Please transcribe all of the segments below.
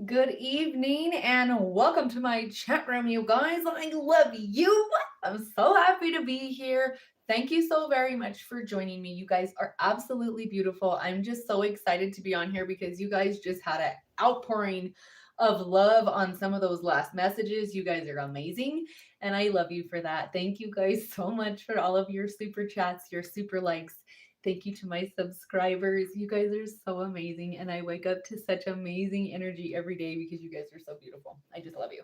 Good evening and welcome to my chat room, you guys. I love you. I'm so happy to be here. Thank you so very much for joining me. You guys are absolutely beautiful. I'm just so excited to be on here because you guys just had an outpouring of love on some of those last messages. You guys are amazing, and I love you for that. Thank you guys so much for all of your super chats, your super likes. Thank you to my subscribers. You guys are so amazing. And I wake up to such amazing energy every day because you guys are so beautiful. I just love you.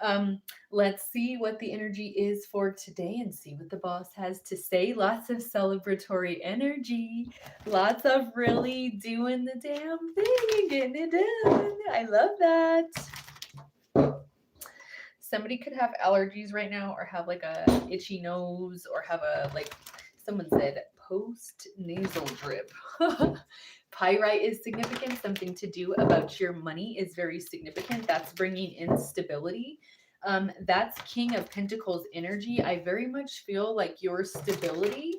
Um, let's see what the energy is for today and see what the boss has to say. Lots of celebratory energy, lots of really doing the damn thing and getting it done. I love that. Somebody could have allergies right now or have like a itchy nose or have a like someone said post nasal drip. Pyrite is significant. Something to do about your money is very significant. That's bringing in stability. That's King of Pentacles energy. I very much feel like your stability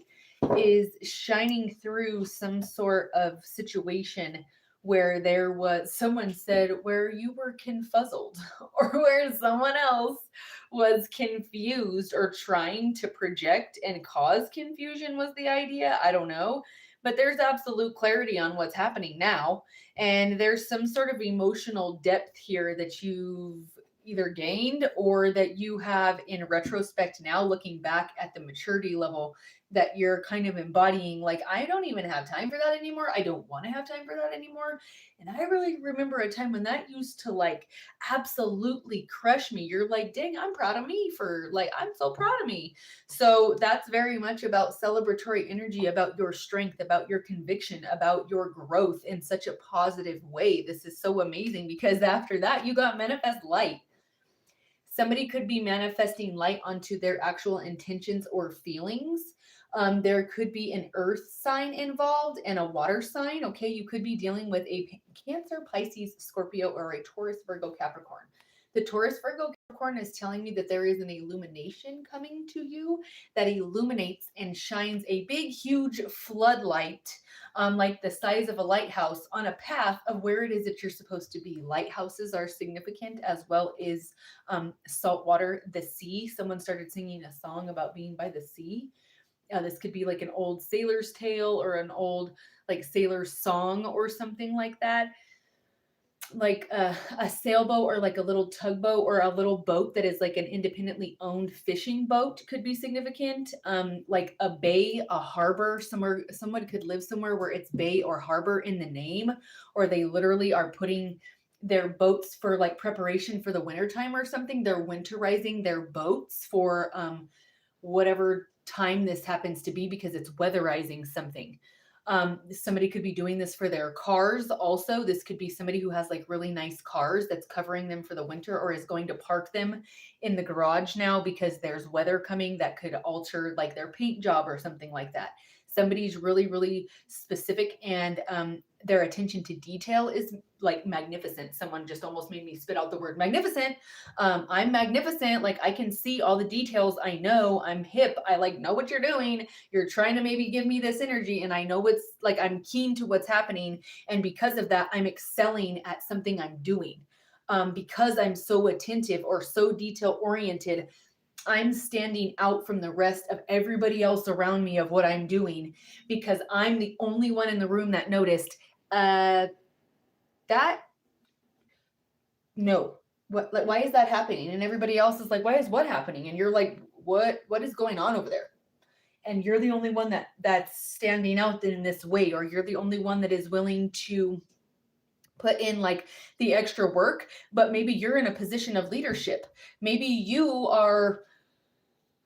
is shining through some sort of situation where there was someone said where you were confuzzled or where someone else was confused or trying to project and cause confusion was the idea. I don't know. But there's absolute clarity on what's happening now. And there's some sort of emotional depth here that you've either gained or that you have in retrospect now, looking back at the maturity level that you're kind of embodying. Like, I don't even have time for that anymore. I don't want to have time for that anymore. And I really remember a time when that used to like absolutely crush me. You're like, dang, I'm proud of me for like, I'm so proud of me. So that's very much about celebratory energy, about your strength, about your conviction, about your growth in such a positive way. This is so amazing because after that, you got manifest light. Somebody could be manifesting light onto their actual intentions or feelings. There could be an earth sign involved and a water sign. Okay, you could be dealing with a Cancer, Pisces, Scorpio, or a Taurus, Virgo, Capricorn. The Taurus, Virgo, Capricorn is telling me that there is an illumination coming to you that illuminates and shines a big, huge floodlight, like the size of a lighthouse, on a path of where it is that you're supposed to be. Lighthouses are significant as well as salt water, the sea. Someone started singing a song about being by the sea. This could be like an old sailor's tale or an old like sailor's song or something like that. Like a sailboat or like a little tugboat or a little boat that is like an independently owned fishing boat could be significant. Like a bay, a harbor, somewhere someone could live somewhere where it's bay or harbor in the name, or they literally are putting their boats for like preparation for the wintertime or something. They're winterizing their boats for whatever time this happens to be because it's weatherizing something. Somebody could be doing this for their cars also. This could be somebody who has like really nice cars that's covering them for the winter or is going to park them in the garage now because there's weather coming that could alter like their paint job or something like that. Somebody's really, really specific and their attention to detail is like magnificent. Someone just almost made me spit out the word magnificent. I'm magnificent. Like I can see all the details. I know I'm hip. I like know what you're doing. You're trying to maybe give me this energy and I know what's like, I'm keen to what's happening. And because of that, I'm excelling at something I'm doing. Because I'm so attentive or so detail oriented, I'm standing out from the rest of everybody else around me of what I'm doing because I'm the only one in the room that noticed uh that no, what, like, why is that happening? And everybody else is like, why is what happening? And you're like, what is going on over there? And you're the only one that's standing out in this way, or you're the only one that is willing to put in like the extra work. But maybe you're in a position of leadership. Maybe you are,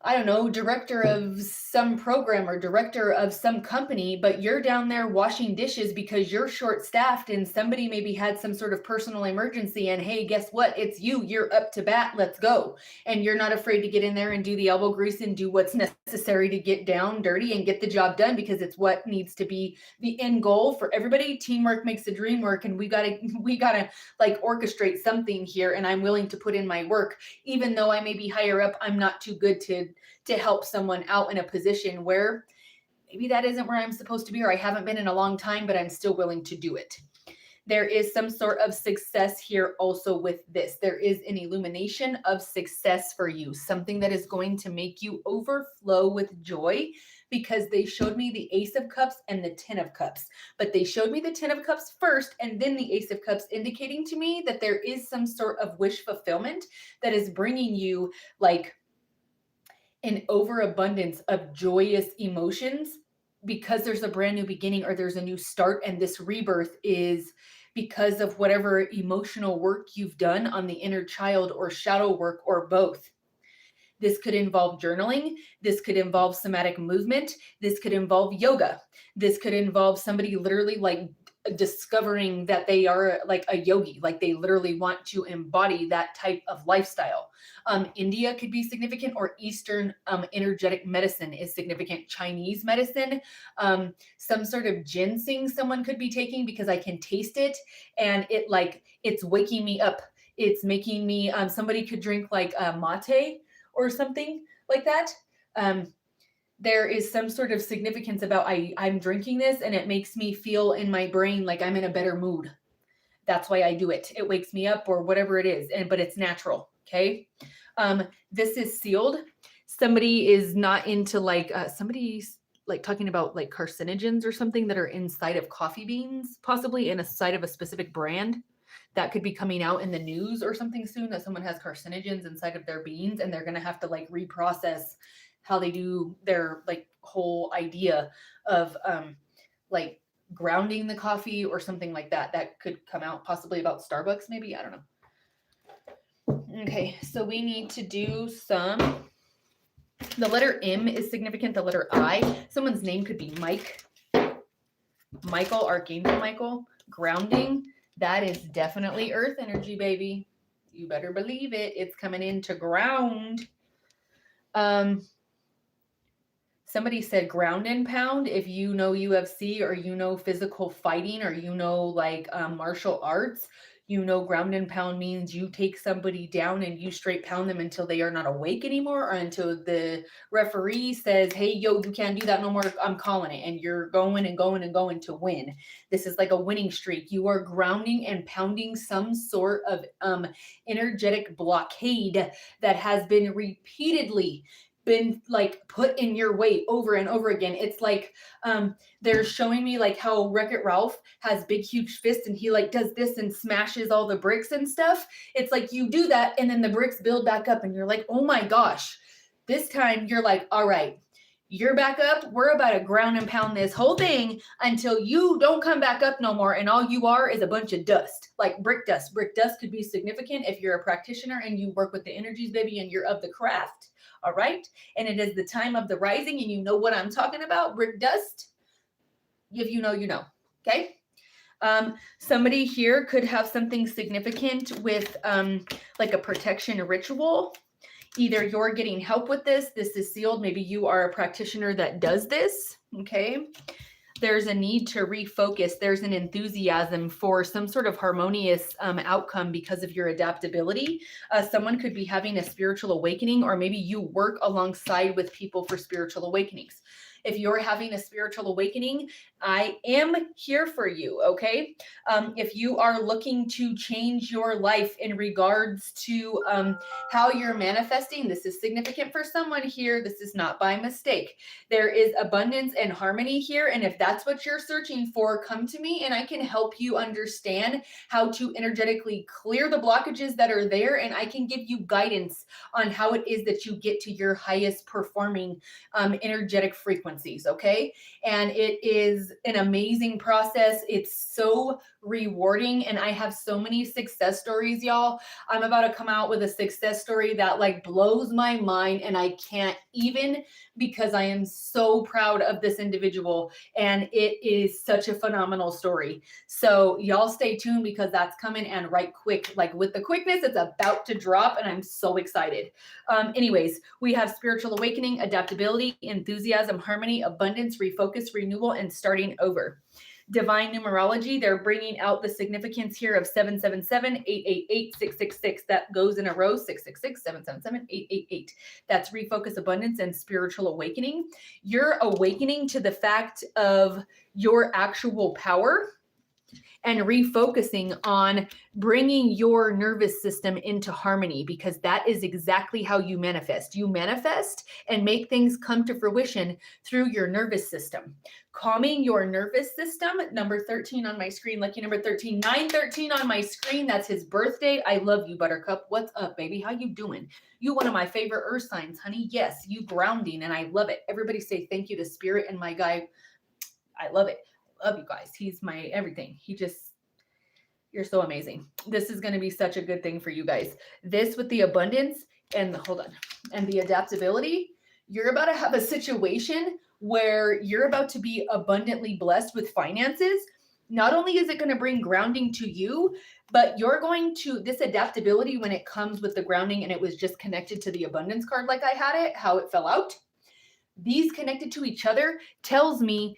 I don't know, director of some program or director of some company, but you're down there washing dishes because you're short staffed and somebody maybe had some sort of personal emergency. And hey, guess what? It's you. You're up to bat. Let's go. And you're not afraid to get in there and do the elbow grease and do what's necessary to get down dirty and get the job done because it's what needs to be the end goal for everybody. Teamwork makes the dream work. And we gotta like orchestrate something here. And I'm willing to put in my work even though I may be higher up. I'm not too good to help someone out in a position where maybe that isn't where I'm supposed to be or I haven't been in a long time, but I'm still willing to do it. There is some sort of success here also with this. There is an illumination of success for you, something that is going to make you overflow with joy, because they showed me the Ace of Cups and the Ten of Cups. But they showed me the Ten of Cups first and then the Ace of Cups, indicating to me that there is some sort of wish fulfillment that is bringing you like an overabundance of joyous emotions, because there's a brand new beginning or there's a new start, and this rebirth is because of whatever emotional work you've done on the inner child or shadow work or both. This could involve journaling. This could involve somatic movement. This could involve yoga. This could involve somebody literally like discovering that they are like a yogi, like they literally want to embody that type of lifestyle. India could be significant, or Eastern energetic medicine is significant. Chinese medicine, some sort of ginseng someone could be taking, because I can taste it and it's waking me up. It's making me, somebody could drink like mate or something like that. There is some sort of significance about I'm drinking this and it makes me feel in my brain like I'm in a better mood. That's why I do it. It wakes me up or whatever it is, but it's natural. Okay. This is sealed. Somebody is not into like, somebody's like talking about like carcinogens or something that are inside of coffee beans, possibly in a side of a specific brand. That could be coming out in the news or something soon, that someone has carcinogens inside of their beans and they're going to have to like reprocess how they do their like whole idea of like grounding the coffee or something like that. That could come out possibly about Starbucks, maybe. I don't know. Okay, so we need to do some. The letter M is significant. The letter I. Someone's name could be Mike. Michael, Archangel Michael. Grounding. That is definitely earth energy, baby. You better believe it. It's coming in to ground. Somebody said ground and pound. If you know UFC or you know physical fighting or you know like martial arts, you know ground and pound means you take somebody down and you straight pound them until they are not awake anymore, or until the referee says, hey, yo, you can't do that no more. I'm calling it. And you're going and going and going to win. This is like a winning streak. You are grounding and pounding some sort of energetic blockade that has been repeatedly been like put in your way over and over again. It's like they're showing me like how Wreck-It Ralph has big huge fists and he like does this and smashes all the bricks and stuff. It's like you do that and then the bricks build back up and you're like, oh my gosh. This time you're like, all right, you're back up. We're about to ground and pound this whole thing until you don't come back up no more, and all you are is a bunch of dust, like brick dust. Brick dust could be significant if you're a practitioner and you work with the energies, baby, and you're of the craft. All right. And it is the time of the rising, and you know what I'm talking about. Brick dust. If you know, you know. Okay. Somebody here could have something significant with like a protection ritual. Either you're getting help with this. This is sealed. Maybe you are a practitioner that does this. Okay. There's a need to refocus. There's an enthusiasm for some sort of harmonious outcome because of your adaptability. Someone could be having a spiritual awakening, or maybe you work alongside with people for spiritual awakenings. If you're having a spiritual awakening, I am here for you, okay? If you are looking to change your life in regards to how you're manifesting, this is significant for someone here. This is not by mistake. There is abundance and harmony here, and if that's what you're searching for, come to me and I can help you understand how to energetically clear the blockages that are there, and I can give you guidance on how it is that you get to your highest performing energetic frequencies, okay? And it is an amazing process. It's so rewarding, and I have so many success stories, y'all. I'm about to come out with a success story that like blows my mind, and I can't even, because I am so proud of this individual, and it is such a phenomenal story. So y'all stay tuned, because that's coming, and right quick, like with the quickness, it's about to drop, and I'm so excited. Anyways, we have spiritual awakening, adaptability, enthusiasm, harmony, abundance, refocus, renewal, and starting over. Divine numerology, they're bringing out the significance here of 777, 888, 666. That goes in a row, 666, 777, 888. That's refocus, abundance, and spiritual awakening. You're awakening to the fact of your actual power. and refocusing on bringing your nervous system into harmony, because that is exactly how you manifest. You manifest and make things come to fruition through your nervous system. Calming your nervous system, number 13 on my screen, lucky number 13, 913 on my screen. That's his birthday. I love you, Buttercup. What's up, baby? How you doing? You one of my favorite earth signs, honey. Yes, you grounding, and I love it. Everybody say thank you to Spirit and my guy. I love it. I love you guys. He's my everything. You're so amazing. This is going to be such a good thing for you guys. This with the abundance and the adaptability, you're about to have a situation where you're about to be abundantly blessed with finances. Not only is it going to bring grounding to you, but you're going to, this adaptability when it comes with the grounding and it was just connected to the abundance card like I had it, how it fell out. These connected to each other tells me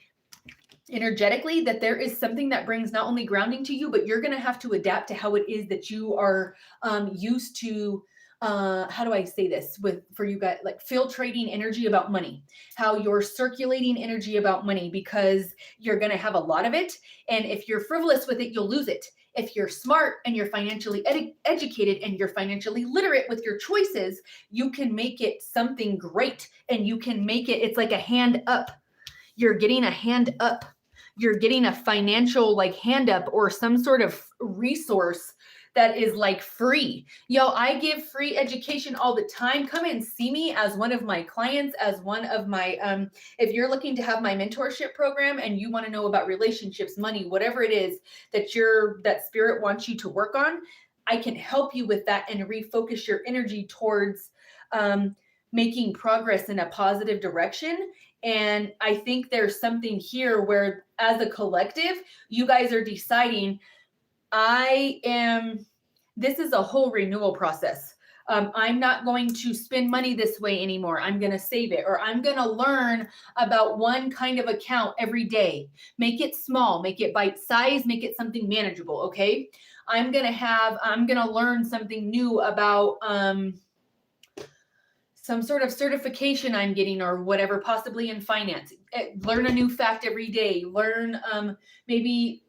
energetically that there is something that brings not only grounding to you, but you're going to have to adapt to how it is that you are used to. How do I say this for you guys, like filtrating energy about money, how you're circulating energy about money, because you're going to have a lot of it. And if you're frivolous with it, you'll lose it. If you're smart and you're financially educated and you're financially literate with your choices, you can make it something great, and you can make it, it's like a hand up. You're getting a hand up. You're getting a financial like hand up or some sort of resource that is like free. Yo, I give free education all the time. Come and see me as one of my clients, as one of my, if you're looking to have my mentorship program and you want to know about relationships, money, whatever it is that spirit wants you to work on, I can help you with that and refocus your energy towards making progress in a positive direction. And I think there's something here where as a collective, you guys are deciding, this is a whole renewal process. I'm not going to spend money this way anymore. I'm going to save it, or I'm going to learn about one kind of account every day. Make it small, make it bite-sized, make it something manageable. Okay. I'm going to learn something new about, some sort of certification I'm getting or whatever, possibly in finance. Learn a new fact every day. Maybe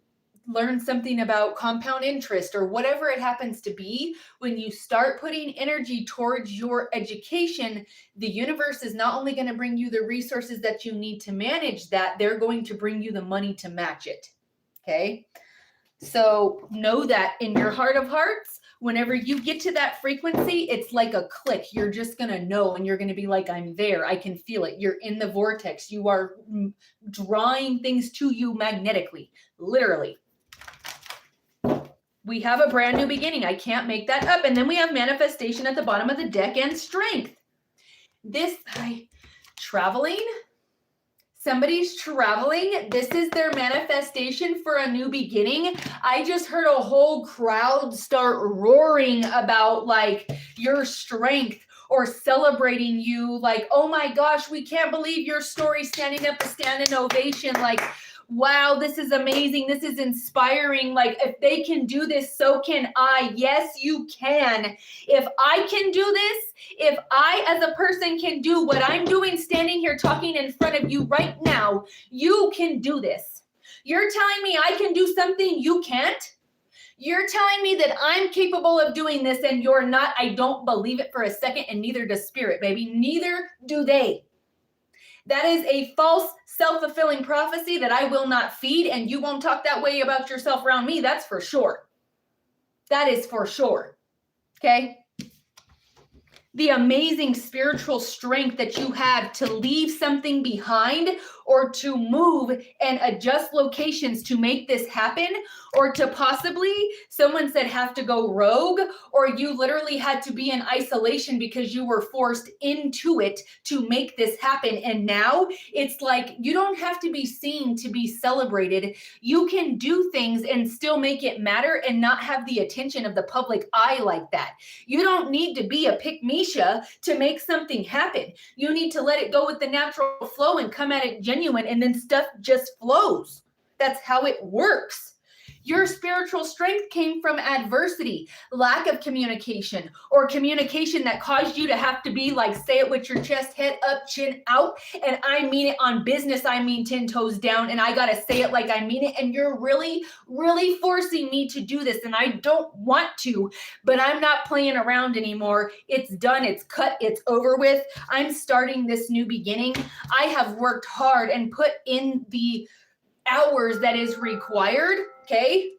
learn something about compound interest or whatever it happens to be. When you start putting energy towards your education, the universe is not only going to bring you the resources that you need to manage that, they're going to bring you the money to match it. Okay. So know that in your heart of hearts, whenever you get to that frequency, it's like a click. You're just going to know, and you're going to be like, I'm there. I can feel it. You're in the vortex. You are drawing things to you magnetically, literally. We have a brand new beginning. I can't make that up. And then we have manifestation at the bottom of the deck and strength. Traveling. Somebody's traveling. This is their manifestation for a new beginning. I just heard a whole crowd start roaring about like your strength or celebrating you. Like, oh my gosh, we can't believe your story, standing up a standing ovation. Like, wow, this is amazing. This is inspiring. Like, if they can do this, so can I. Yes, you can. If I can do this, if I as a person can do what I'm doing, standing here talking in front of you right now, you can do this. You're telling me I can do something you can't? You're telling me that I'm capable of doing this and you're not. I don't believe it for a second, and neither does spirit, baby. Neither do they. That is a false self-fulfilling prophecy that I will not feed, and you won't talk that way about yourself around me. That's for sure. That is for sure. Okay? The amazing spiritual strength that you have to leave something behind or to move and adjust locations to make this happen, or to possibly, someone said, have to go rogue, or you literally had to be in isolation because you were forced into it to make this happen. And now it's like, you don't have to be seen to be celebrated. You can do things and still make it matter and not have the attention of the public eye like that. You don't need to be a pick-me-sha to make something happen. You need to let it go with the natural flow and come at it genuine, and then stuff just flows. That's how it works. Your spiritual strength came from adversity, lack of communication, or communication that caused you to have to be like, say it with your chest, head up, chin out. And I mean it on business. I mean 10 toes down. And I got to say it like I mean it. And you're really, really forcing me to do this. And I don't want to, but I'm not playing around anymore. It's done. It's cut. It's over with. I'm starting this new beginning. I have worked hard and put in the hours that is required. Okay.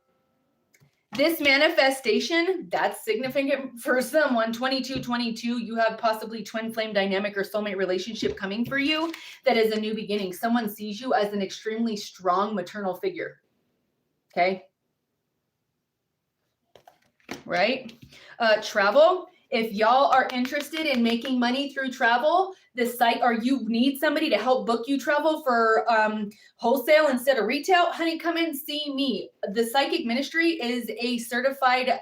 This manifestation, that's significant for someone. 2222, you have possibly twin flame dynamic or soulmate relationship coming for you. That is a new beginning. Someone sees you as an extremely strong maternal figure. Okay. Right? Travel. If y'all are interested in making money through travel, the site, or you need somebody to help book you travel for wholesale instead of retail, honey, come and see me. The Psychic Ministry is a certified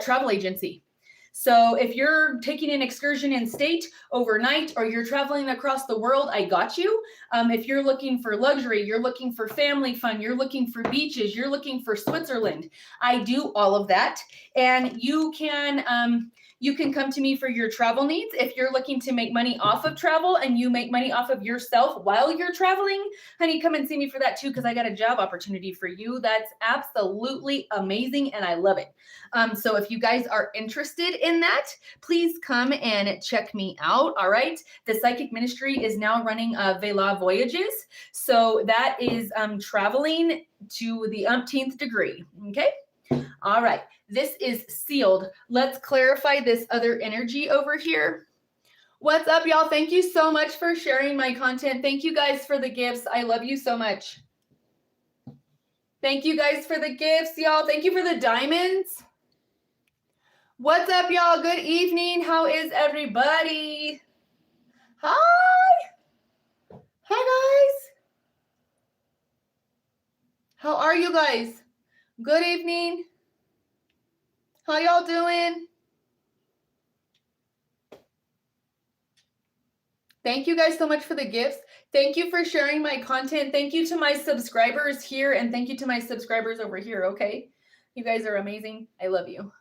travel agency. So if you're taking an excursion in state overnight, or you're traveling across the world, I got you. If you're looking for luxury, you're looking for family fun, you're looking for beaches, you're looking for Switzerland, I do all of that. And you can come to me for your travel needs. If you're looking to make money off of travel and you make money off of yourself while you're traveling, honey, come and see me for that too, because I got a job opportunity for you that's absolutely amazing and I love it. So if you guys are interested in that, please come and check me out. All right. The Psychic Ministry is now running Vela Voyages. So that is traveling to the umpteenth degree. Okay. All right. This is sealed. Let's clarify this other energy over here. What's up, y'all? Thank you so much for sharing my content. Thank you guys for the gifts. I love you so much. Thank you guys for the gifts, y'all. Thank you for the diamonds. What's up, y'all? Good evening. How is everybody? Hi. Hi, guys. How are you guys? Good evening. How y'all doing? Thank you guys so much for the gifts. Thank you for sharing my content. Thank you to my subscribers here, and thank you to my subscribers over here, okay? You guys are amazing. I love you.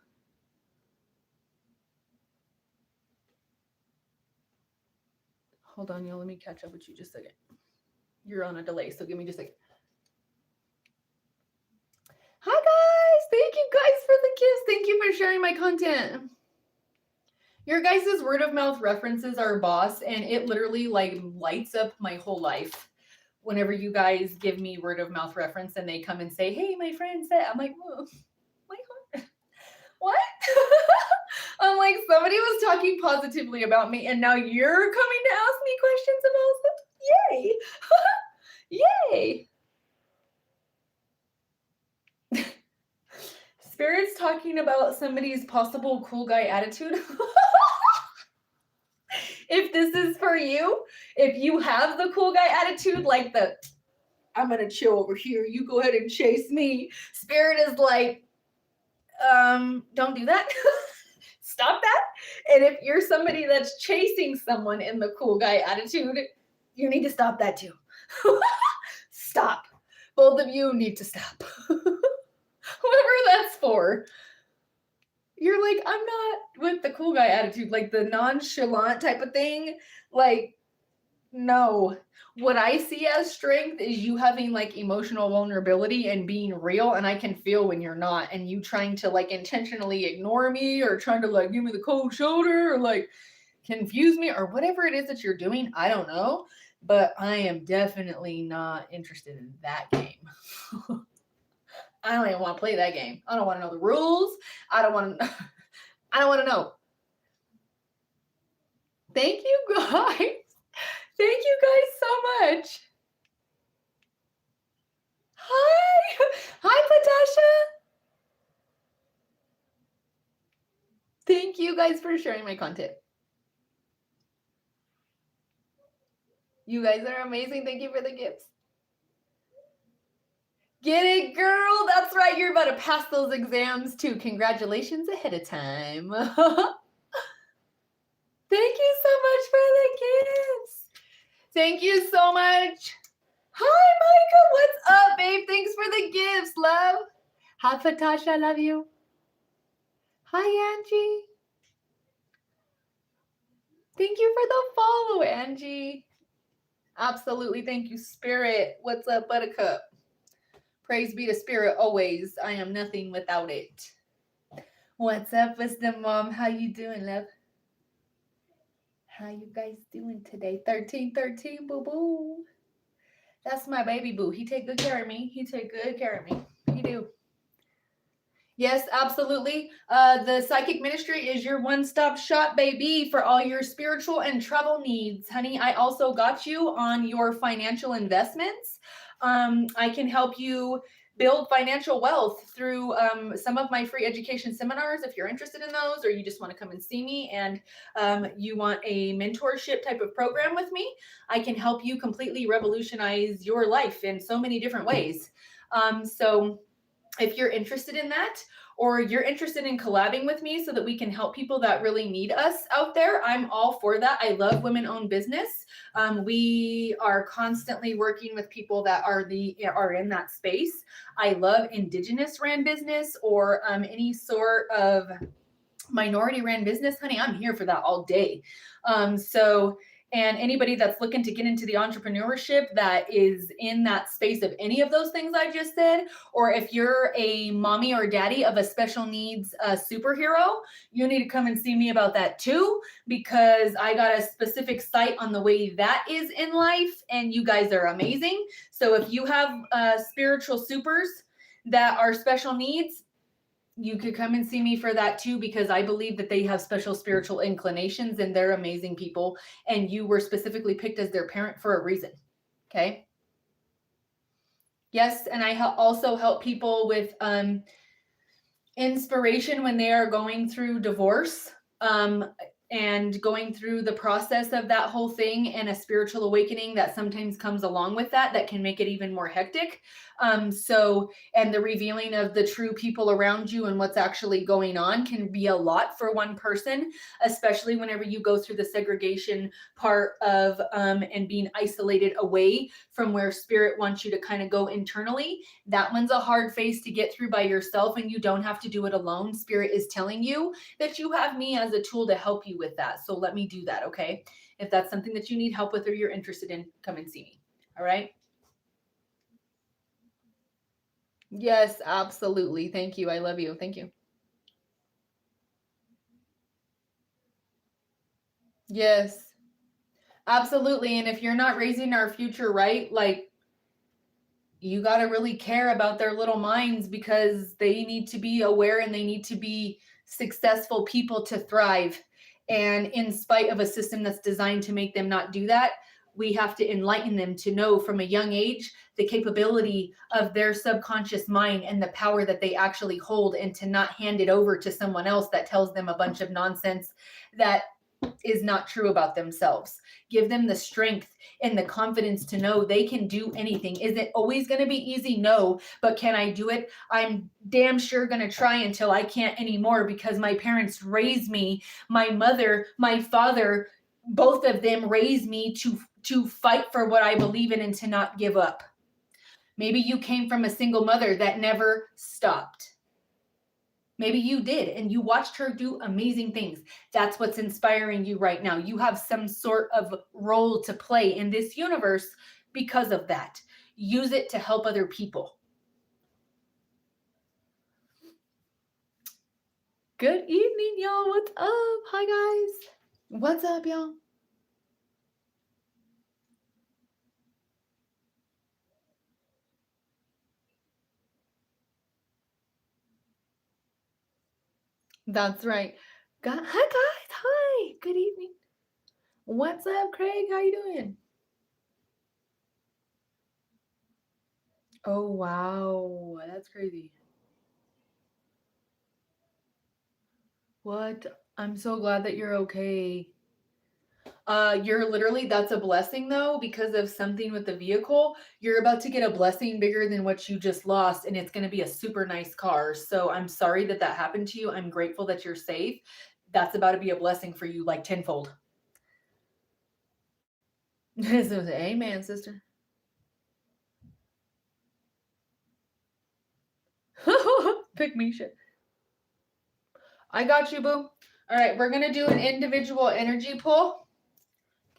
Hold on, y'all. Let me catch up with you just a second. You're on a delay, so give me just a second. Hi, guys. Thank you guys for the gifts. Thank you for sharing my content. Your guys' word of mouth references are boss, and it literally like lights up my whole life. Whenever you guys give me word of mouth reference and they come and say, hey, my friend said, I'm like, whoa, my heart. What? I'm like, somebody was talking positively about me, and now you're coming to ask me questions about stuff? Yay. Yay. Spirit's talking about somebody's possible cool guy attitude. If this is for you, if you have the cool guy attitude, like the, I'm going to chill over here, you go ahead and chase me. Spirit is like, don't do that. Stop that. And if you're somebody that's chasing someone in the cool guy attitude, you need to stop that too. Stop. Both of you need to stop. Whoever that's for. You're like, I'm not with the cool guy attitude, like the nonchalant type of thing. Like, no. What I see as strength is you having like emotional vulnerability and being real, and I can feel when you're not, and you trying to like intentionally ignore me or trying to like give me the cold shoulder or like confuse me or whatever it is that you're doing. I don't know, but I am definitely not interested in that game. I don't even want to play that game. I don't want to know the rules. I don't want to know. Thank you guys. Thank you guys so much. Hi. Hi, Patasha. Thank you guys for sharing my content. You guys are amazing. Thank you for the gifts. Get it, girl. That's right. You're about to pass those exams too. Congratulations ahead of time. Thank you so much for the gifts. Thank you so much. Hi, Micah. What's up, babe? Thanks the gifts, love. Hi, Patasha. Love you. Hi, Angie. Thank you for the follow, Angie. Absolutely. Thank you, Spirit. What's up, Buttercup? Praise be to Spirit always. I am nothing without it. What's up, Wisdom Mom? How you doing, love? How you guys doing today? 1313, boo-boo. That's my baby boo. He take good care of me. He take good care of me. He do. Yes, absolutely. The Psychic Ministry is your one-stop shop, baby, for all your spiritual and travel needs. Honey, I also got you on your financial investments. I can help you build financial wealth through some of my free education seminars if you're interested in those, or you just want to come and see me and you want a mentorship type of program with me. I can help you completely revolutionize your life in so many different ways. So if you're interested in that, or you're interested in collabing with me so that we can help people that really need us out there, I'm all for that. I love women-owned business. We are constantly working with people that are in that space. I love Indigenous ran business or any sort of minority ran business, honey. I'm here for that all day. And anybody that's looking to get into the entrepreneurship that is in that space of any of those things I just said, or if you're a mommy or daddy of a special needs superhero, you need to come and see me about that too, because I got a specific sight on the way that is in life, and you guys are amazing. So if you have spiritual supers that are special needs, you could come and see me for that too, because I believe that they have special spiritual inclinations and they're amazing people. And you were specifically picked as their parent for a reason. Okay. Yes. And I also help people with inspiration when they are going through divorce. And going through the process of that whole thing, and a spiritual awakening that sometimes comes along with that can make it even more hectic. And the revealing of the true people around you and what's actually going on can be a lot for one person, especially whenever you go through the segregation part of and being isolated away from where spirit wants you to kind of go internally. That one's a hard phase to get through by yourself, and you don't have to do it alone. Spirit is telling you that you have me as a tool to help you with that. So let me do that, okay? If that's something that you need help with or you're interested in, come and see me. All right? Yes, absolutely. Thank you. I love you. Thank you. Yes, absolutely. And if you're not raising our future right, like, you got to really care about their little minds, because they need to be aware and they need to be successful people to thrive. And in spite of a system that's designed to make them not do that, we have to enlighten them to know from a young age the capability of their subconscious mind and the power that they actually hold, and to not hand it over to someone else that tells them a bunch of nonsense that is not true about themselves. Give them the strength and the confidence to know they can do anything. Is it always going to be easy? No, but can I do it? I'm damn sure going to try until I can't anymore, because my parents raised me. My mother, my father, both of them raised me to fight for what I believe in and to not give up. Maybe you came from a single mother that never stopped. Maybe you did, and you watched her do amazing things. That's what's inspiring you right now. You have some sort of role to play in this universe because of that. Use it to help other people. Good evening, y'all. What's up? Hi, guys. What's up, y'all? That's right. Hi, guys. Hi. Good evening. What's up, Craig? How you doing? Oh, wow. That's crazy. What? I'm so glad that you're okay. You're literally, that's a blessing though, because of something with the vehicle. You're about to get a blessing bigger than what you just lost, and it's going to be a super nice car. So I'm sorry that that happened to you. I'm grateful that you're safe. That's about to be a blessing for you, like tenfold. Amen, sister. Pick me shit. I got you, boo. All right, we're going to do an individual energy pull.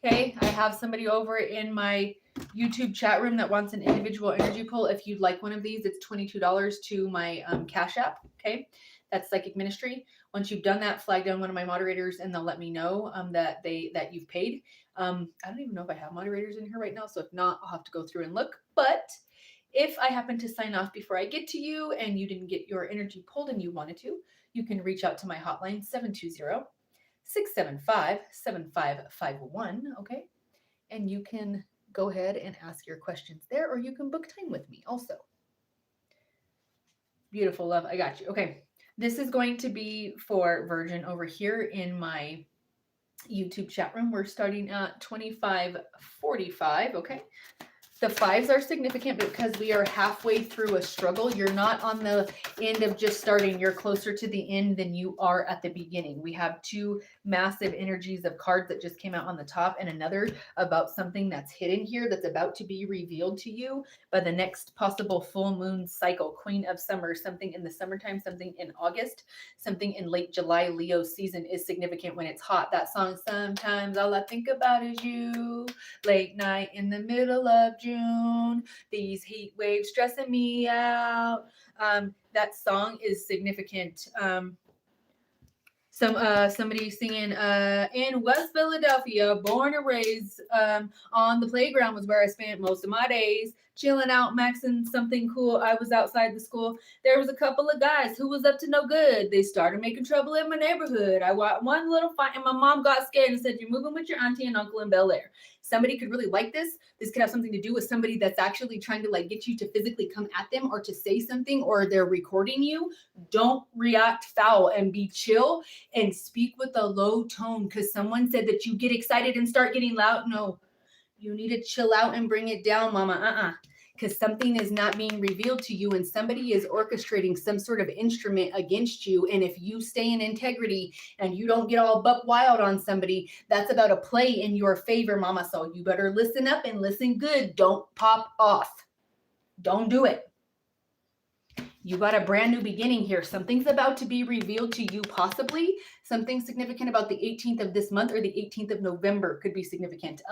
Okay, I have somebody over in my YouTube chat room that wants an individual energy pull. If you'd like one of these, it's $22 to my Cash App. Okay, that's Psychic Ministry. Once you've done that, flag down one of my moderators, and they'll let me know that you've paid. I don't even know if I have moderators in here right now, so if not, I'll have to go through and look. But if I happen to sign off before I get to you and you didn't get your energy pulled and you wanted to, you can reach out to my hotline 720-675-7551, okay? And you can go ahead and ask your questions there, or you can book time with me also. Beautiful, love. I got you. Okay. This is going to be for Virgin over here in my YouTube chat room. We're starting at 2545, okay? The fives are significant because we are halfway through a struggle. You're not on the end of just starting. You're closer to the end than you are at the beginning. We have two massive energies of cards that just came out on the top, and another about something that's hidden here that's about to be revealed to you by the next possible full moon cycle. Queen of Summer, something in the summertime, something in August, something in late July. Leo season is significant when it's hot. That song, Sometimes All I Think About Is You, late night in the middle of June, these heat waves stressing me out. That song is significant. Somebody singing in West Philadelphia, born and raised on the playground was where I spent most of my days, chilling out, maxing something cool. I was outside the school. There was a couple of guys who was up to no good. They started making trouble in my neighborhood. I watched one little fight, and my mom got scared and said, "You're moving with your auntie and uncle in Bel Air." Somebody could really like this. This could have something to do with somebody that's actually trying to like get you to physically come at them or to say something, or they're recording you. Don't react foul and be chill and speak with a low tone, because someone said that you get excited and start getting loud. No, you need to chill out and bring it down, mama. Because something is not being revealed to you, and somebody is orchestrating some sort of instrument against you. And if you stay in integrity and you don't get all buck wild on somebody, that's about to play in your favor, mama. So you better listen up and listen good. Don't pop off. Don't do it. You got a brand new beginning here. Something's about to be revealed to you, possibly. Something significant about the 18th of this month, or the 18th of November could be significant.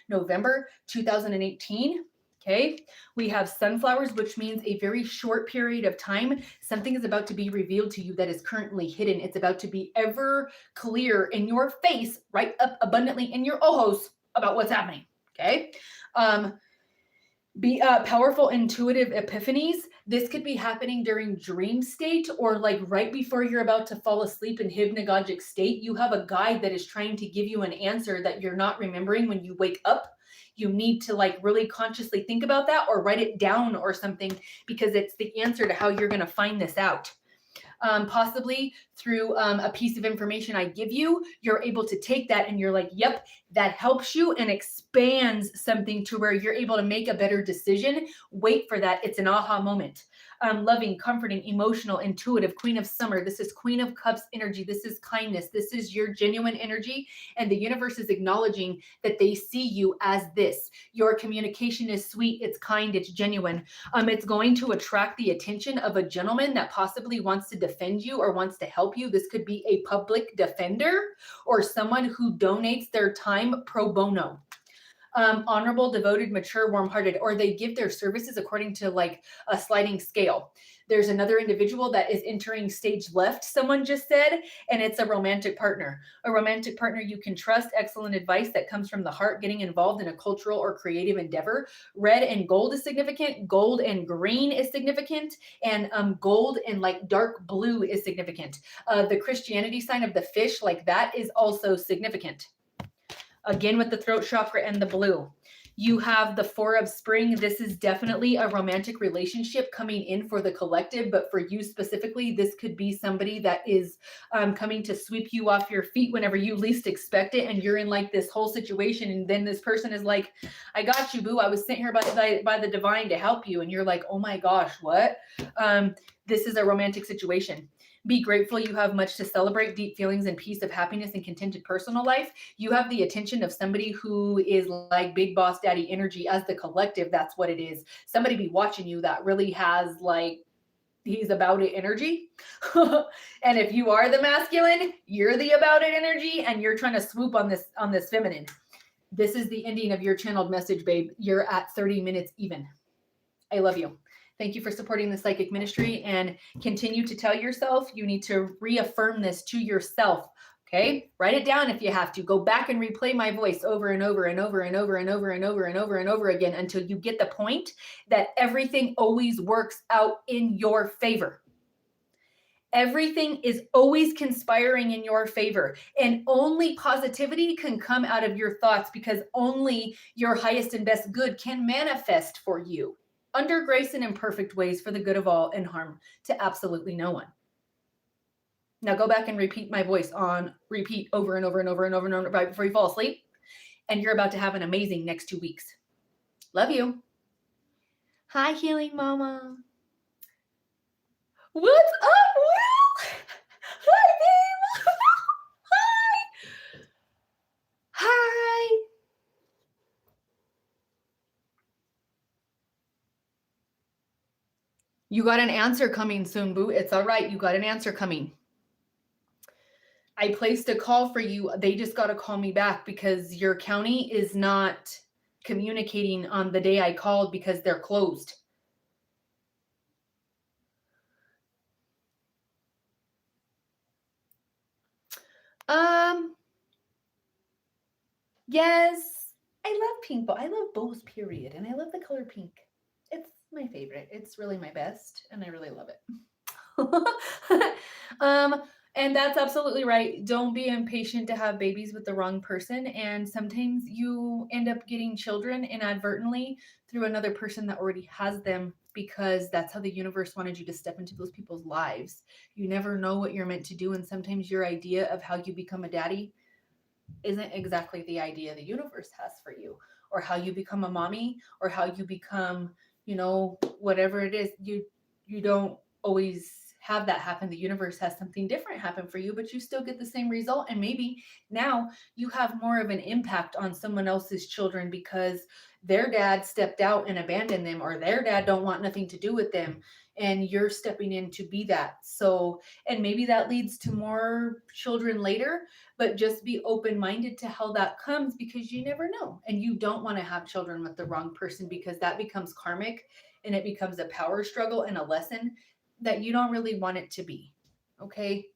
November 2018. Okay, we have sunflowers, which means a very short period of time. Something is about to be revealed to you that is currently hidden. It's about to be ever clear in your face, right up abundantly in your ojos about what's happening. Okay. Be powerful intuitive epiphanies. This could be happening during dream state, or like right before you're about to fall asleep in hypnagogic state. You have a guide that is trying to give you an answer that you're not remembering when you wake up. You need to like really consciously think about that, or write it down or something, because it's the answer to how you're going to find this out. Possibly through a piece of information I give you, you're able to take that and you're like, yep, that helps you and expands something to where you're able to make a better decision. Wait for that. It's an aha moment. Loving, comforting, emotional, intuitive, Queen of Summer. This is Queen of Cups energy. This is kindness. This is your genuine energy. And the universe is acknowledging that they see you as this. Your communication is sweet. It's kind. It's genuine. It's going to attract the attention of a gentleman that possibly wants to defend you or wants to help you. This could be a public defender or someone who donates their time pro bono. Honorable, devoted, mature, warm-hearted, or they give their services according to like a sliding scale. There's another individual that is entering stage left, someone just said, and it's a romantic partner. A romantic partner you can trust, excellent advice that comes from the heart, getting involved in a cultural or creative endeavor. Red and gold is significant. Gold and green is significant. And gold and like dark blue is significant. The Christianity sign of the fish, like that, is also significant. Again, with the throat chakra and the blue. You have the Four of Spring. This is definitely a romantic relationship coming in for the collective, but for you specifically, this could be somebody that is coming to sweep you off your feet whenever you least expect it, and you're in like this whole situation, and then this person is like, I got you, boo. I was sent here by the divine to help you, and you're like, oh my gosh, what? This is a romantic situation. Be grateful. You have much to celebrate, deep feelings and peace of happiness and contented personal life. You have the attention of somebody who is like big boss daddy energy as the collective. That's what it is. Somebody be watching you that really has like He's about it energy. And if you are the masculine, you're the about it energy, and you're trying to swoop on this feminine. This is the ending of your channeled message, babe. You're at 30 minutes even. I love you. Thank you for supporting the psychic ministry, and continue to tell yourself, you need to reaffirm this to yourself. Okay? Write it down if you have to. Go back and replay my voice over and over and over and over and over and over and over and over again until you get the point that everything always works out in your favor. Everything is always conspiring in your favor, and only positivity can come out of your thoughts, because only your highest and best good can manifest for you under grace and in perfect ways for the good of all and harm to absolutely no one. Now go back and repeat my voice on repeat over and over and over and over and over right before you fall asleep, and you're about to have an amazing next 2 weeks. Love you. Hi, Healing Mama. What's up, Will? Hi, babe. Hi. Hi. You got an answer coming soon, boo. It's all right. You got an answer coming. I placed a call for you. They just got to call me back because your county is not communicating on the day I called because they're closed. Yes, I love pink, but I love bows, period. And I love the color pink. It's my favorite. It's really my best, and I really love it. And that's absolutely right. Don't be impatient to have babies with the wrong person. And sometimes you end up getting children inadvertently through another person that already has them, because that's how the universe wanted you to step into those people's lives. You never know what you're meant to do. And sometimes your idea of how you become a daddy isn't exactly the idea the universe has for you, or how you become a mommy, or how you become, whatever it is. You don't always have that happen. The universe has something different happen for you, but you still get the same result. And maybe now you have more of an impact on someone else's children because their dad stepped out and abandoned them, or their dad don't want nothing to do with them, and you're stepping in to be that. So, and maybe that leads to more children later, but just be open-minded to how that comes, because you never know. And you don't want to have children with the wrong person, because that becomes karmic and it becomes a power struggle and a lesson that you don't really want it to be. Okay?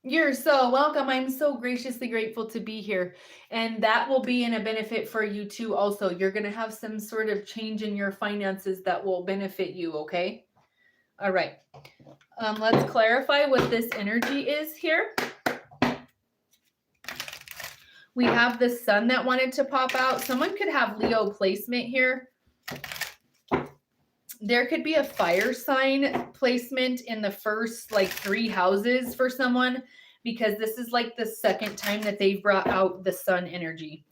You're so welcome. I'm so graciously grateful to be here. And that will be in a benefit for you too. Also, you're going to have some sort of change in your finances that will benefit you. Okay? All right. Let's clarify what this energy is here. We have the sun that wanted to pop out. Someone could have Leo placement here. There could be a fire sign placement in the first 3 houses for someone, because this is the second time that they've brought out the sun energy.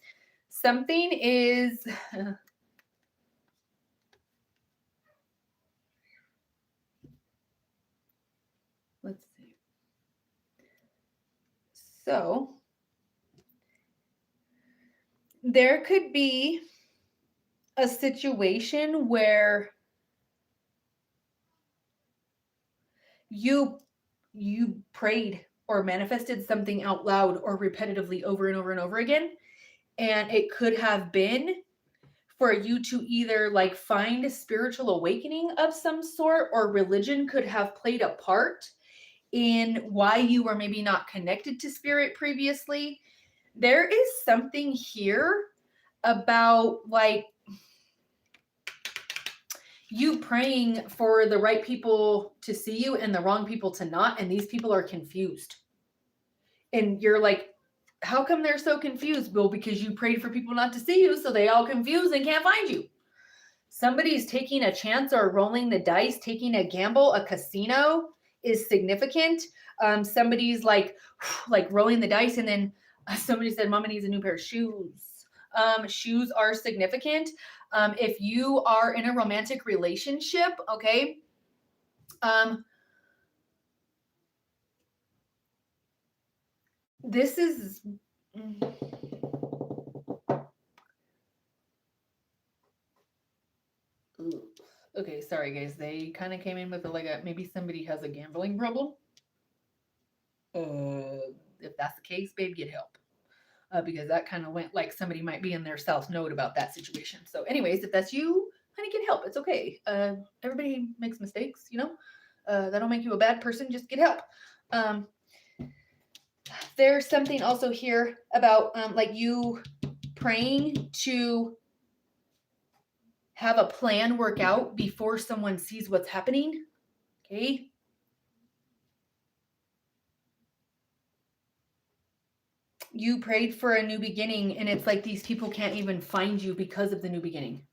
Something is... Let's see. So there could be a situation where you prayed or manifested something out loud or repetitively over and over and over again. And it could have been for you to either find a spiritual awakening of some sort, or religion could have played a part in why you were maybe not connected to spirit previously. There is something here about you praying for the right people to see you and the wrong people to not, and these people are confused. And you're like, how come they're so confused? Well, because you prayed for people not to see you, so they all confused and can't find you. Somebody's taking a chance or rolling the dice, taking a gamble. A casino is significant. Somebody's like rolling the dice, and then somebody said, Mama needs a new pair of shoes. Shoes are significant. If you are in a romantic relationship, okay, this is... Ugh. Okay, sorry guys. They kind of came in with maybe somebody has a gambling problem. If that's the case, babe, get help. Because that kind of went like somebody might be in their south node about that situation. So, anyways, if that's you, honey, get help. It's okay. Everybody makes mistakes, you know. That don't make you a bad person. Just get help. Um, there's something also here about like you praying to have a plan work out before someone sees what's happening. Okay. You prayed for a new beginning, and it's like these people can't even find you because of the new beginning.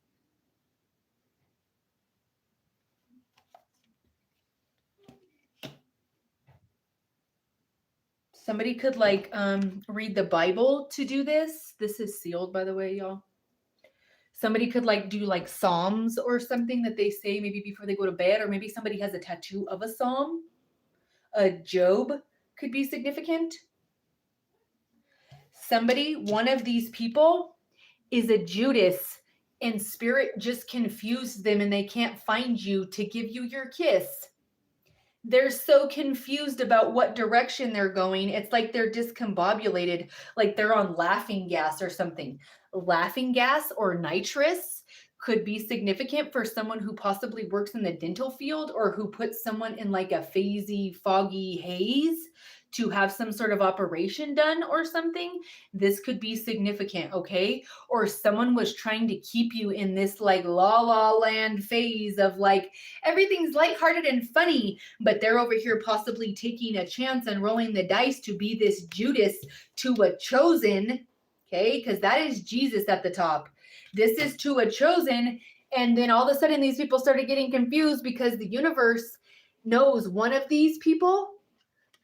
Somebody could read the Bible to do this. This is sealed, by the way, y'all. Somebody could do Psalms or something that they say maybe before they go to bed, or maybe somebody has a tattoo of a Psalm. Job could be significant. One of these people is a Judas, and spirit just confused them and they can't find you to give you your kiss. They're so confused about what direction they're going. It's like they're discombobulated, like they're on laughing gas or something. Laughing gas or nitrous could be significant for someone who possibly works in the dental field, or who puts someone in like a hazy, foggy haze to have some sort of operation done or something. This could be significant, okay? Or someone was trying to keep you in this like la la land phase of like everything's lighthearted and funny, but they're over here possibly taking a chance and rolling the dice to be this Judas to a chosen, okay? Because that is Jesus at the top. This is to a chosen, and then all of a sudden these people started getting confused because the universe knows one of these people,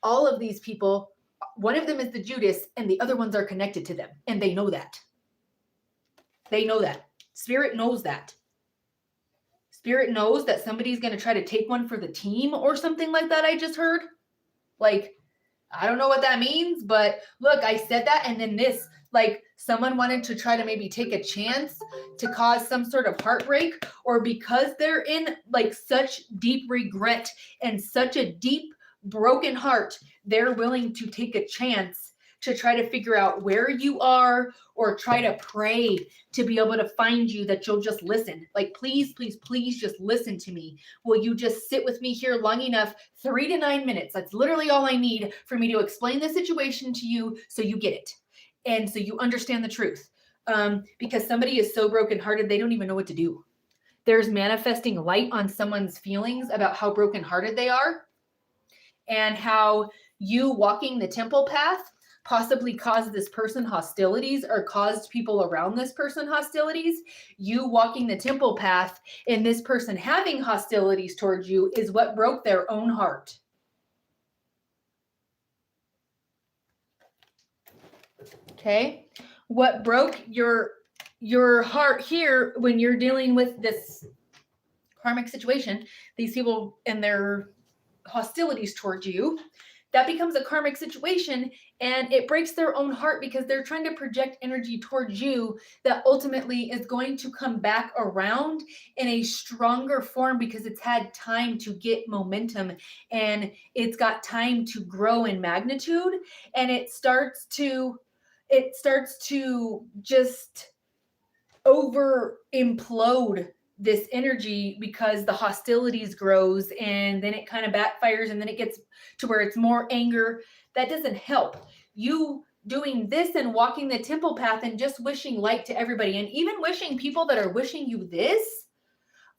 all of these people, one of them is the Judas, and the other ones are connected to them, and they know that. They know that. Spirit knows that. Spirit knows that somebody's going to try to take one for the team or something like that. I just heard. Like, I don't know what that means, but look, I said that, and then this, like someone wanted to try to maybe take a chance to cause some sort of heartbreak, or because they're in like such deep regret and such a deep broken heart, they're willing to take a chance to try to figure out where you are, or try to pray to be able to find you, that you'll just listen. Like, please, please, please just listen to me. Will you just sit with me here long enough? 3 to 9 minutes. That's literally all I need for me to explain the situation to you so you get it. And so you understand the truth. Because somebody is so brokenhearted, they don't even know what to do. There's manifesting light on someone's feelings about how brokenhearted they are, and how you walking the temple path possibly caused this person hostilities, or caused people around this person hostilities. You walking the temple path and this person having hostilities towards you is what broke their own heart. Okay? What broke your heart here when you're dealing with this karmic situation, these people and their hostilities towards you, that becomes a karmic situation, and it breaks their own heart because they're trying to project energy towards you that ultimately is going to come back around in a stronger form, because it's had time to get momentum and it's got time to grow in magnitude, and it starts to just over implode this energy because the hostilities grows, and then it kind of backfires, and then it gets to where it's more anger. That doesn't help. You doing this and walking the temple path and just wishing light to everybody, and even wishing people that are wishing you this,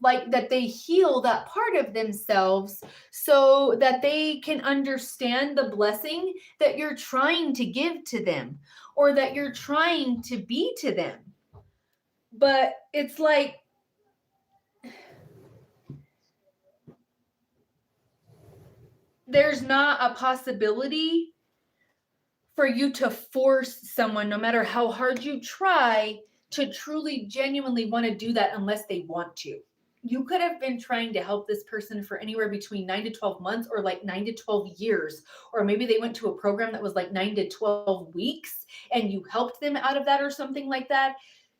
like that they heal that part of themselves so that they can understand the blessing that you're trying to give to them, or that you're trying to be to them. But it's like, there's not a possibility for you to force someone, no matter how hard you try, to truly, genuinely want to do that unless they want to. You could have been trying to help this person for anywhere between 9 to 12 months, or like 9 to 12 years. Or maybe they went to a program that was like 9 to 12 weeks and you helped them out of that or something like that.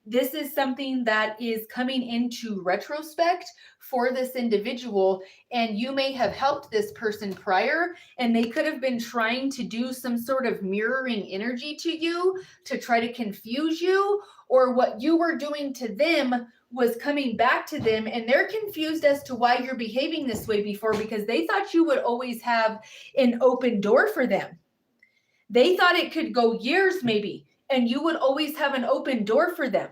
This is something that is coming into retrospect for this individual, and you may have helped this person prior, and they could have been trying to do some sort of mirroring energy to you to try to confuse you, or what you were doing to them was coming back to them, and they're confused as to why you're behaving this way before, because they thought you would always have an open door for them. They thought it could go years maybe, and you would always have an open door for them.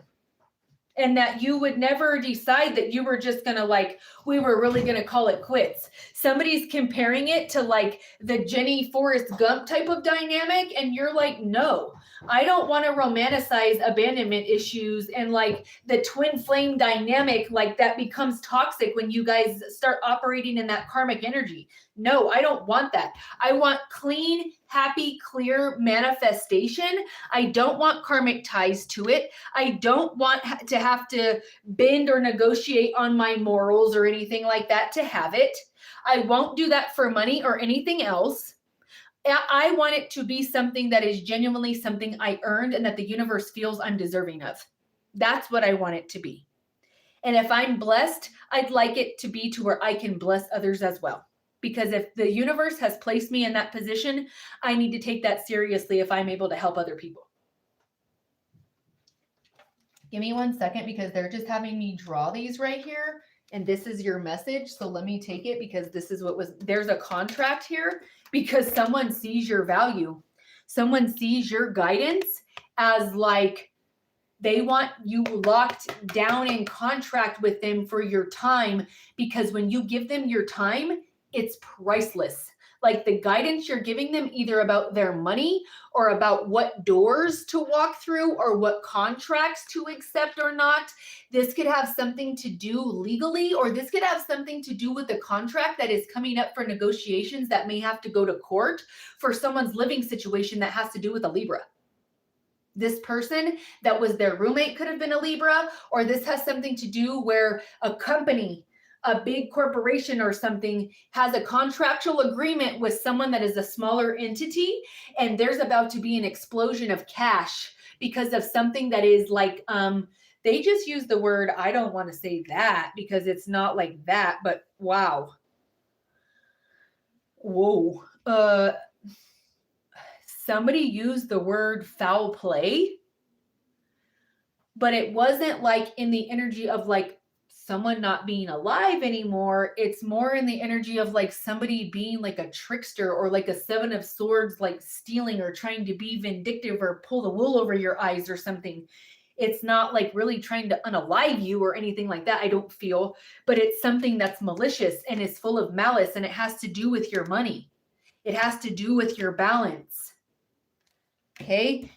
And that you would never decide that you were just gonna like, we were really gonna call it quits. Somebody's comparing it to like the Jenny Forrest Gump type of dynamic, and you're like, no, I don't want to romanticize abandonment issues and like the twin flame dynamic, like that becomes toxic when you guys start operating in that karmic energy. No, I don't want that. I want clean, happy, clear manifestation. I don't want karmic ties to it. I don't want to have to bend or negotiate on my morals or anything like that to have it. I won't do that for money or anything else. I want it to be something that is genuinely something I earned and that the universe feels I'm deserving of. That's what I want it to be. And if I'm blessed, I'd like it to be to where I can bless others as well. Because if the universe has placed me in that position, I need to take that seriously if I'm able to help other people. Give me 1 second because they're just having me draw these right here. And this is your message. So let me take it because this is what was, there's a contract here because someone sees your value. Someone sees your guidance as like, they want you locked down in contract with them for your time, because when you give them your time, it's priceless. Like the guidance you're giving them either about their money or about what doors to walk through or what contracts to accept or not. This could have something to do legally, or this could have something to do with a contract that is coming up for negotiations that may have to go to court for someone's living situation that has to do with a Libra. This person that was their roommate could have been a Libra, or this has something to do where a company, a big corporation or something has a contractual agreement with someone that is a smaller entity, and there's about to be an explosion of cash because of something that is like, they just use the word, I don't want to say that because it's not like that, but wow. Whoa. Somebody used the word foul play, but it wasn't like in the energy of like someone not being alive anymore. It's more in the energy of like somebody being like a trickster or like a 7 of swords, like stealing or trying to be vindictive or pull the wool over your eyes or something. It's not like really trying to unalive you or anything like that, I don't feel, but it's something that's malicious and is full of malice, and it has to do with your money. It has to do with your balance. Okay,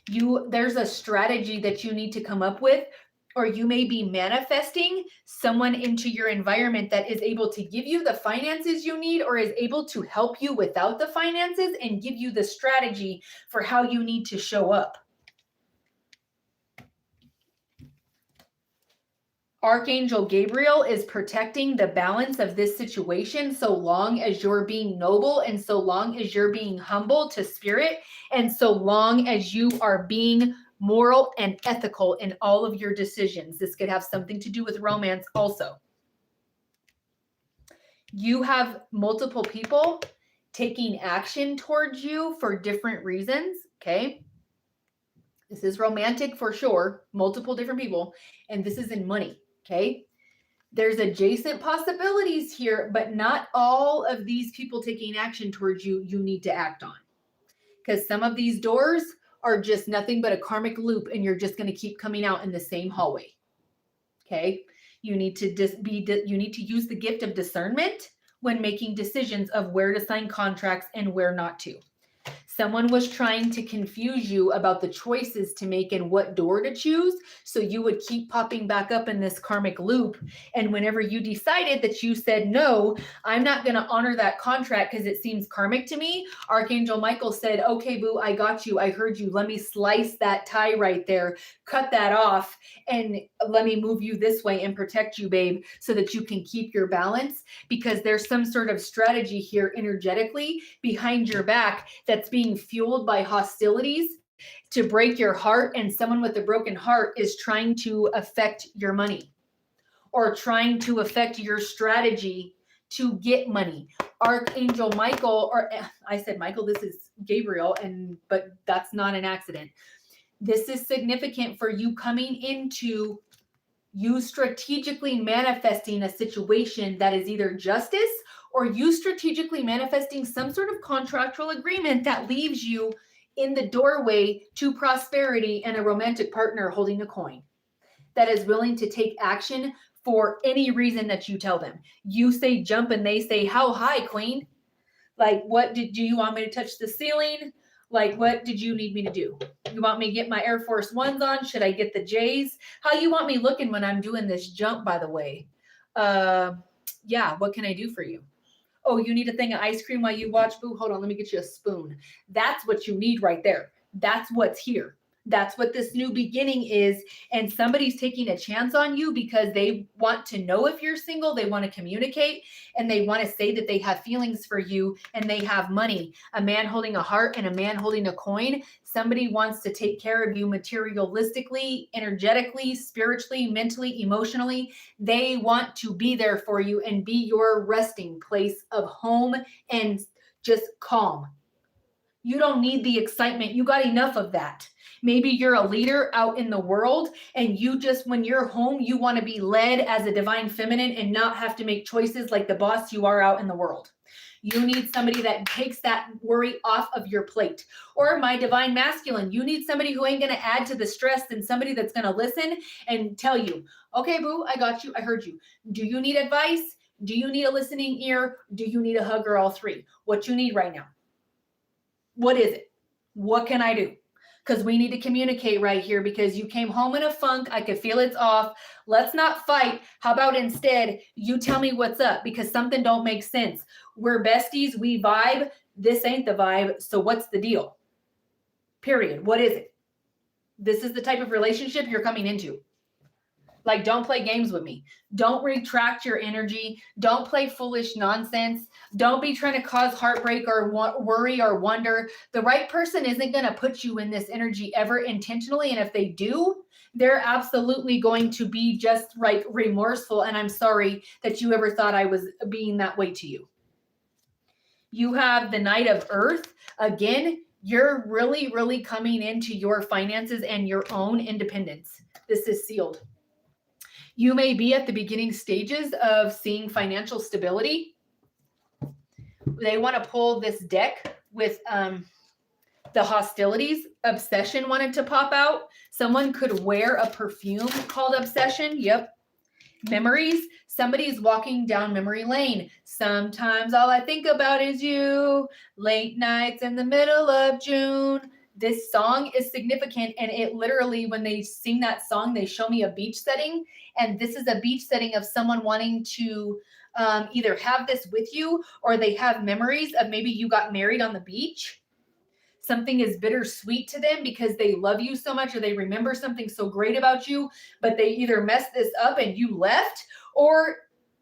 there's a strategy that you need to come up with, or you may be manifesting someone into your environment that is able to give you the finances you need, or is able to help you without the finances and give you the strategy for how you need to show up. Archangel Gabriel is protecting the balance of this situation so long as you're being noble, and so long as you're being humble to spirit, and so long as you are being moral and ethical in all of your decisions. This could have something to do with romance also. You have multiple people taking action towards you for different reasons, okay? This is romantic for sure, multiple different people, and this is in money. Okay, there's adjacent possibilities here, but not all of these people taking action towards you, you need to act on. Because some of these doors are just nothing but a karmic loop, and you're just going to keep coming out in the same hallway. Okay, you need to you need to use the gift of discernment when making decisions of where to sign contracts and where not to. Someone was trying to confuse you about the choices to make and what door to choose, so you would keep popping back up in this karmic loop. And whenever you decided that you said, no, I'm not going to honor that contract because it seems karmic to me, Archangel Michael said, okay, boo, I got you. I heard you. Let me slice that tie right there, cut that off, and let me move you this way and protect you, babe, so that you can keep your balance, because there's some sort of strategy here energetically behind your back that's being fueled by hostilities to break your heart, and someone with a broken heart is trying to affect your money or trying to affect your strategy to get money. Archangel Michael, or I said Michael, this is Gabriel, but that's not an accident. This is significant for you coming into you strategically manifesting a situation that is either justice or you strategically manifesting some sort of contractual agreement that leaves you in the doorway to prosperity and a romantic partner holding a coin that is willing to take action for any reason that you tell them. You say jump and they say, how high, queen? Like, what do you want me to touch the ceiling? Like, what did you need me to do? You want me to get my Air Force Ones on? Should I get the J's? How you want me looking when I'm doing this jump, by the way? Yeah, what can I do for you? Oh, you need a thing of ice cream while you watch? Boo, hold on, let me get you a spoon. That's what you need right there. That's what's here. That's what this new beginning is. And somebody's taking a chance on you because they want to know if you're single. They want to communicate and they want to say that they have feelings for you and they have money. A man holding a heart and a man holding a coin. Somebody wants to take care of you materialistically, energetically, spiritually, mentally, emotionally. They want to be there for you and be your resting place of home and just calm. You don't need the excitement. You got enough of that. Maybe you're a leader out in the world and you just, when you're home, you want to be led as a divine feminine and not have to make choices like the boss you are out in the world. You need somebody that takes that worry off of your plate. Or my divine masculine, you need somebody who ain't going to add to the stress and somebody that's going to listen and tell you, okay, boo, I got you. I heard you. Do you need advice? Do you need a listening ear? Do you need a hug or all three? What you need right now? What is it? What can I do? Because we need to communicate right here because you came home in a funk. I could feel it's off. Let's not fight. How about instead you tell me what's up because something don't make sense. We're besties. We vibe. This ain't the vibe. So what's the deal? Period. What is it? This is the type of relationship you're coming into. Like, don't play games with me. Don't retract your energy. Don't play foolish nonsense. Don't be trying to cause heartbreak or worry or wonder. The right person isn't going to put you in this energy ever intentionally. And if they do, they're absolutely going to be just like remorseful. And I'm sorry that you ever thought I was being that way to you. You have the Knight of Earth. Again, you're really, really coming into your finances and your own independence. This is sealed. You may be at the beginning stages of seeing financial stability. They want to pull this deck with the hostilities. Obsession wanted to pop out. Someone could wear a perfume called Obsession. Yep. Memories. Somebody's walking down memory lane. Sometimes all I think about is you. Late nights in the middle of June. This song is significant, and it literally, when they sing that song, they show me a beach setting, and this is a beach setting of someone wanting to either have this with you or they have memories of maybe you got married on the beach. Something is bittersweet to them because they love you so much or they remember something so great about you, but they either messed this up and you left, or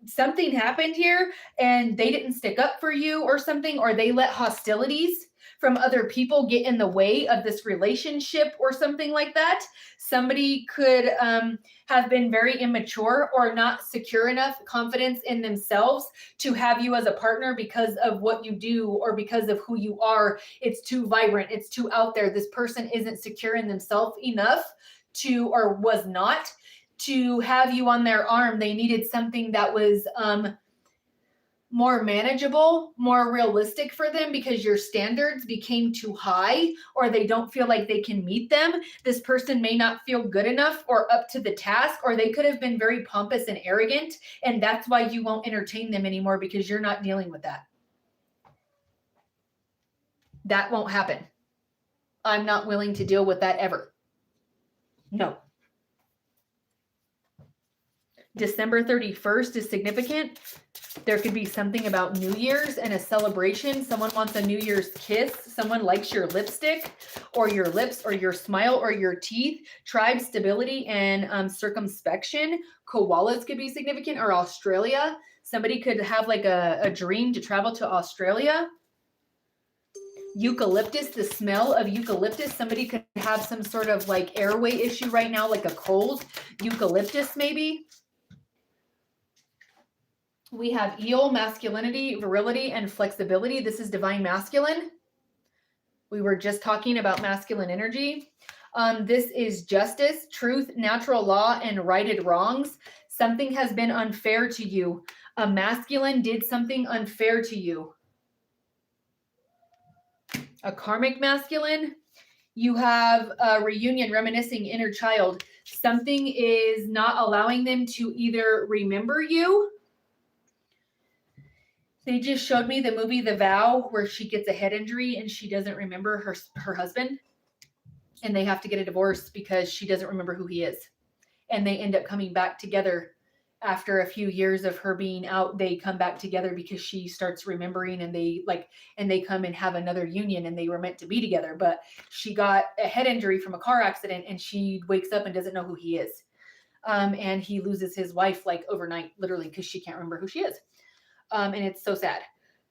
something happened here and they didn't stick up for you or something, or they let hostilities from other people get in the way of this relationship or something like that. Somebody could have been very immature or not secure enough confidence in themselves to have you as a partner because of what you do or because of who you are. It's too vibrant. It's too out there. This person isn't secure in themselves enough to, or was not, to have you on their arm. They needed something that was more manageable, more realistic for them because your standards became too high or they don't feel like they can meet them. This person may not feel good enough or up to the task, or they could have been very pompous and arrogant, and that's why you won't entertain them anymore because you're not dealing with that. That won't happen. I'm not willing to deal with that ever. No. December 31st is significant. There could be something about New Year's and a celebration. Someone wants a New Year's kiss. Someone likes your lipstick or your lips or your smile or your teeth. Tribe stability and circumspection. Koalas could be significant, or Australia. Somebody could have like a dream to travel to Australia. Eucalyptus, the smell of eucalyptus. Somebody could have some sort of like airway issue right now, like a cold. Eucalyptus maybe. We have eel, masculinity, virility, and flexibility. This is divine masculine. We were just talking about masculine energy. This is justice, truth, natural law, and righted wrongs. Something has been unfair to you. A masculine did something unfair to you. A karmic masculine. You have a reunion, reminiscing, inner child. Something is not allowing them to either remember you. They just showed me the movie The Vow, where she gets a head injury and she doesn't remember her husband. And they have to get a divorce because she doesn't remember who he is. And they end up coming back together after a few years of her being out. They come back together because she starts remembering, and they come and have another union, and they were meant to be together. But she got a head injury from a car accident, and she wakes up and doesn't know who he is. And he loses his wife like overnight, literally, because she can't remember who she is. And it's so sad.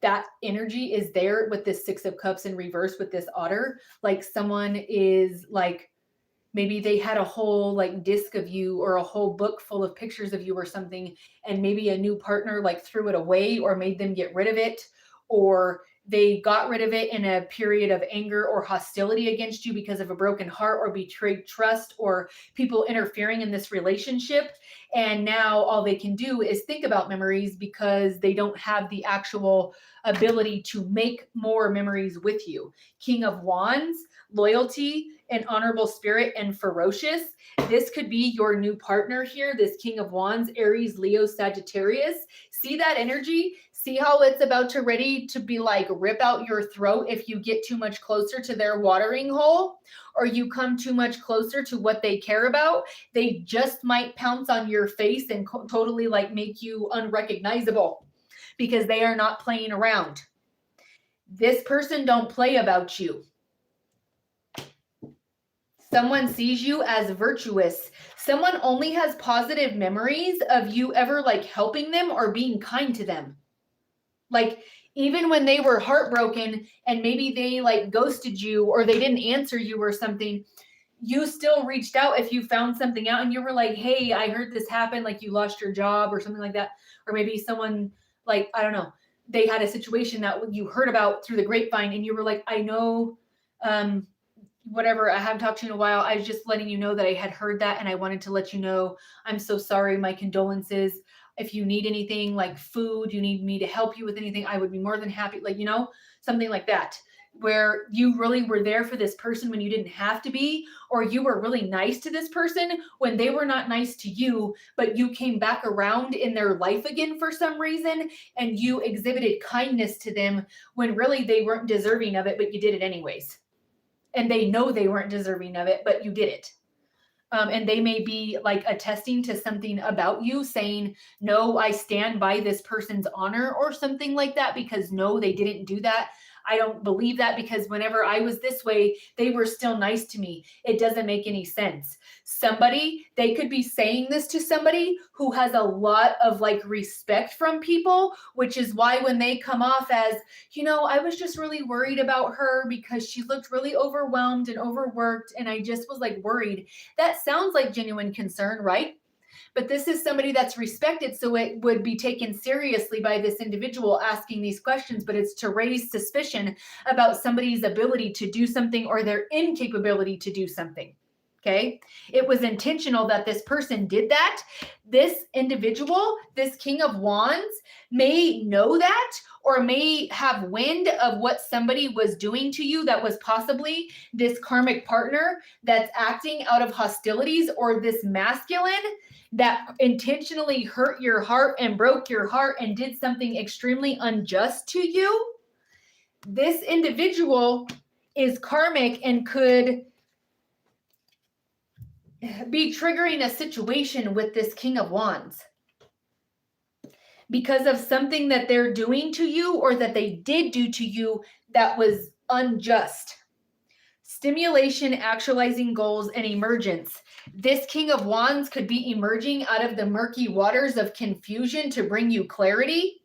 That energy is there with this Six of Cups in reverse with this otter. Like someone is like, maybe they had a whole like disc of you or a whole book full of pictures of you or something, and maybe a new partner like threw it away or made them get rid of it, or they got rid of it in a period of anger or hostility against you because of a broken heart or betrayed trust or people interfering in this relationship. And now all they can do is think about memories because they don't have the actual ability to make more memories with you. King of Wands, loyalty, an honorable spirit, and ferocious. This could be your new partner here. This King of Wands, Aries, Leo, Sagittarius. See that energy? See how it's about to ready to be like rip out your throat if you get too much closer to their watering hole, or you come too much closer to what they care about. They just might pounce on your face and totally like make you unrecognizable because they are not playing around. This person don't play about you. Someone sees you as virtuous. Someone only has positive memories of you ever like helping them or being kind to them. Like even when they were heartbroken and maybe they like ghosted you or they didn't answer you or something, you still reached out if you found something out and you were like, hey, I heard this happen, like you lost your job or something like that. Or maybe someone like, I don't know, they had a situation that you heard about through the grapevine and you were like, I know, whatever, I haven't talked to you in a while. I was just letting you know that I had heard that and I wanted to let you know, I'm so sorry, my condolences. If you need anything like food, you need me to help you with anything, I would be more than happy. Like, you know, something like that, where you really were there for this person when you didn't have to be, or you were really nice to this person when they were not nice to you, but you came back around in their life again for some reason, and you exhibited kindness to them when really they weren't deserving of it, but you did it anyways. And they know they weren't deserving of it, but you did it. And they may be like attesting to something about you, saying, no, I stand by this person's honor or something like that, because no, they didn't do that. I don't believe that because whenever I was this way, they were still nice to me. It doesn't make any sense. Somebody, they could be saying this to somebody who has a lot of like respect from people, which is why when they come off as, you know, I was just really worried about her because she looked really overwhelmed and overworked and I just was like worried. That sounds like genuine concern, right? But this is somebody that's respected, so it would be taken seriously by this individual asking these questions, but it's to raise suspicion about somebody's ability to do something or their incapability to do something. Okay. It was intentional that this person did that. This individual, this King of Wands, may know that or may have wind of what somebody was doing to you that was possibly this karmic partner that's acting out of hostilities, or this masculine that intentionally hurt your heart and broke your heart and did something extremely unjust to you. This individual is karmic and could be triggering a situation with this King of Wands because of something that they're doing to you or that they did do to you that was unjust. Stimulation, actualizing goals, and emergence. This King of Wands could be emerging out of the murky waters of confusion to bring you clarity,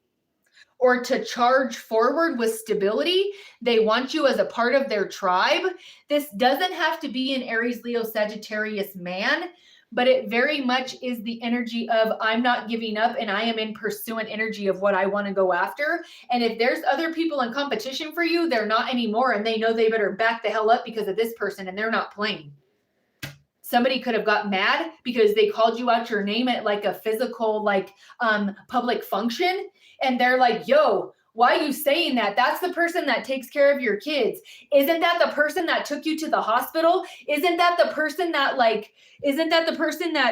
or to charge forward with stability. They want you as a part of their tribe. This doesn't have to be an Aries, Leo, Sagittarius man, but it very much is the energy of I'm not giving up and I am in pursuant energy of what I want to go after. And if there's other people in competition for you, they're not anymore, and they know they better back the hell up because of this person, and they're not playing. Somebody could have got mad because they called you out your name at like a physical, like public function. And they're like, yo, why are you saying that? That's the person that takes care of your kids. Isn't that the person that took you to the hospital? Isn't that the person that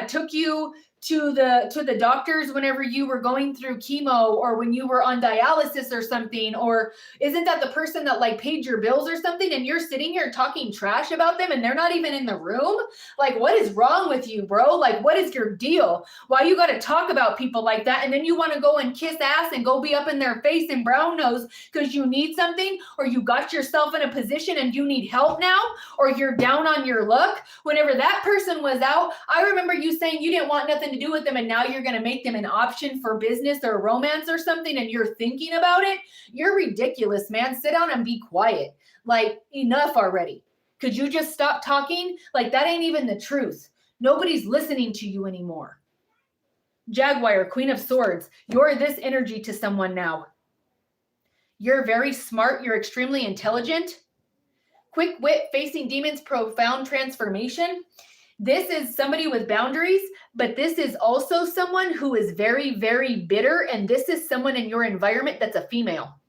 took you to the doctors whenever you were going through chemo or when you were on dialysis or something? Or isn't that the person that like paid your bills or something, and you're sitting here talking trash about them and they're not even in the room? Like, what is wrong with you, bro? Like, what is your deal? Why you got to talk about people like that? And then you want to go and kiss ass and go be up in their face and brown nose because you need something, or you got yourself in a position and you need help now, or you're down on your luck. Whenever that person was out, I remember you saying you didn't want nothing to do with them, and now you're going to make them an option for business or romance or something, and you're thinking about it. You're ridiculous, man. Sit down and be quiet. Like, enough already. Could you just stop talking? Like, that ain't even the truth. Nobody's listening to you anymore. Jaguar, Queen of Swords, you're this energy to someone now. You're very smart. You're extremely intelligent. Quick wit, facing demons, profound transformation. This is somebody with boundaries, but this is also someone who is very, very bitter, and this is someone in your environment that's a female.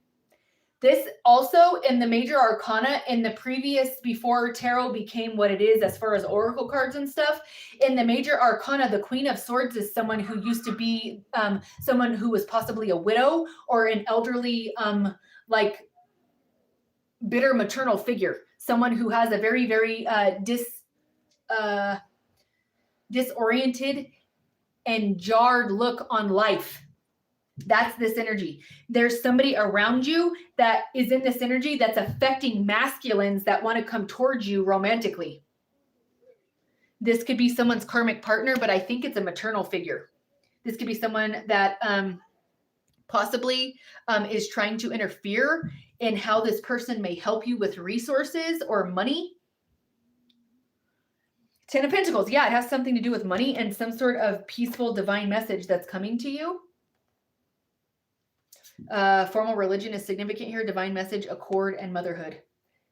This also in the major arcana in the previous, before tarot became what it is as far as oracle cards and stuff, in the major arcana, the Queen of Swords is someone who used to be someone who was possibly a widow or an elderly, like bitter maternal figure, someone who has a very, very disoriented and jarred look on life. That's this energy. There's somebody around you that is in this energy that's affecting masculines that want to come towards you romantically. This could be someone's karmic partner, but I think it's a maternal figure. This could be someone that possibly is trying to interfere in how this person may help you with resources or money. Ten of Pentacles. Yeah, it has something to do with money and some sort of peaceful divine message that's coming to you. Formal religion is significant here. Divine message, accord, and motherhood.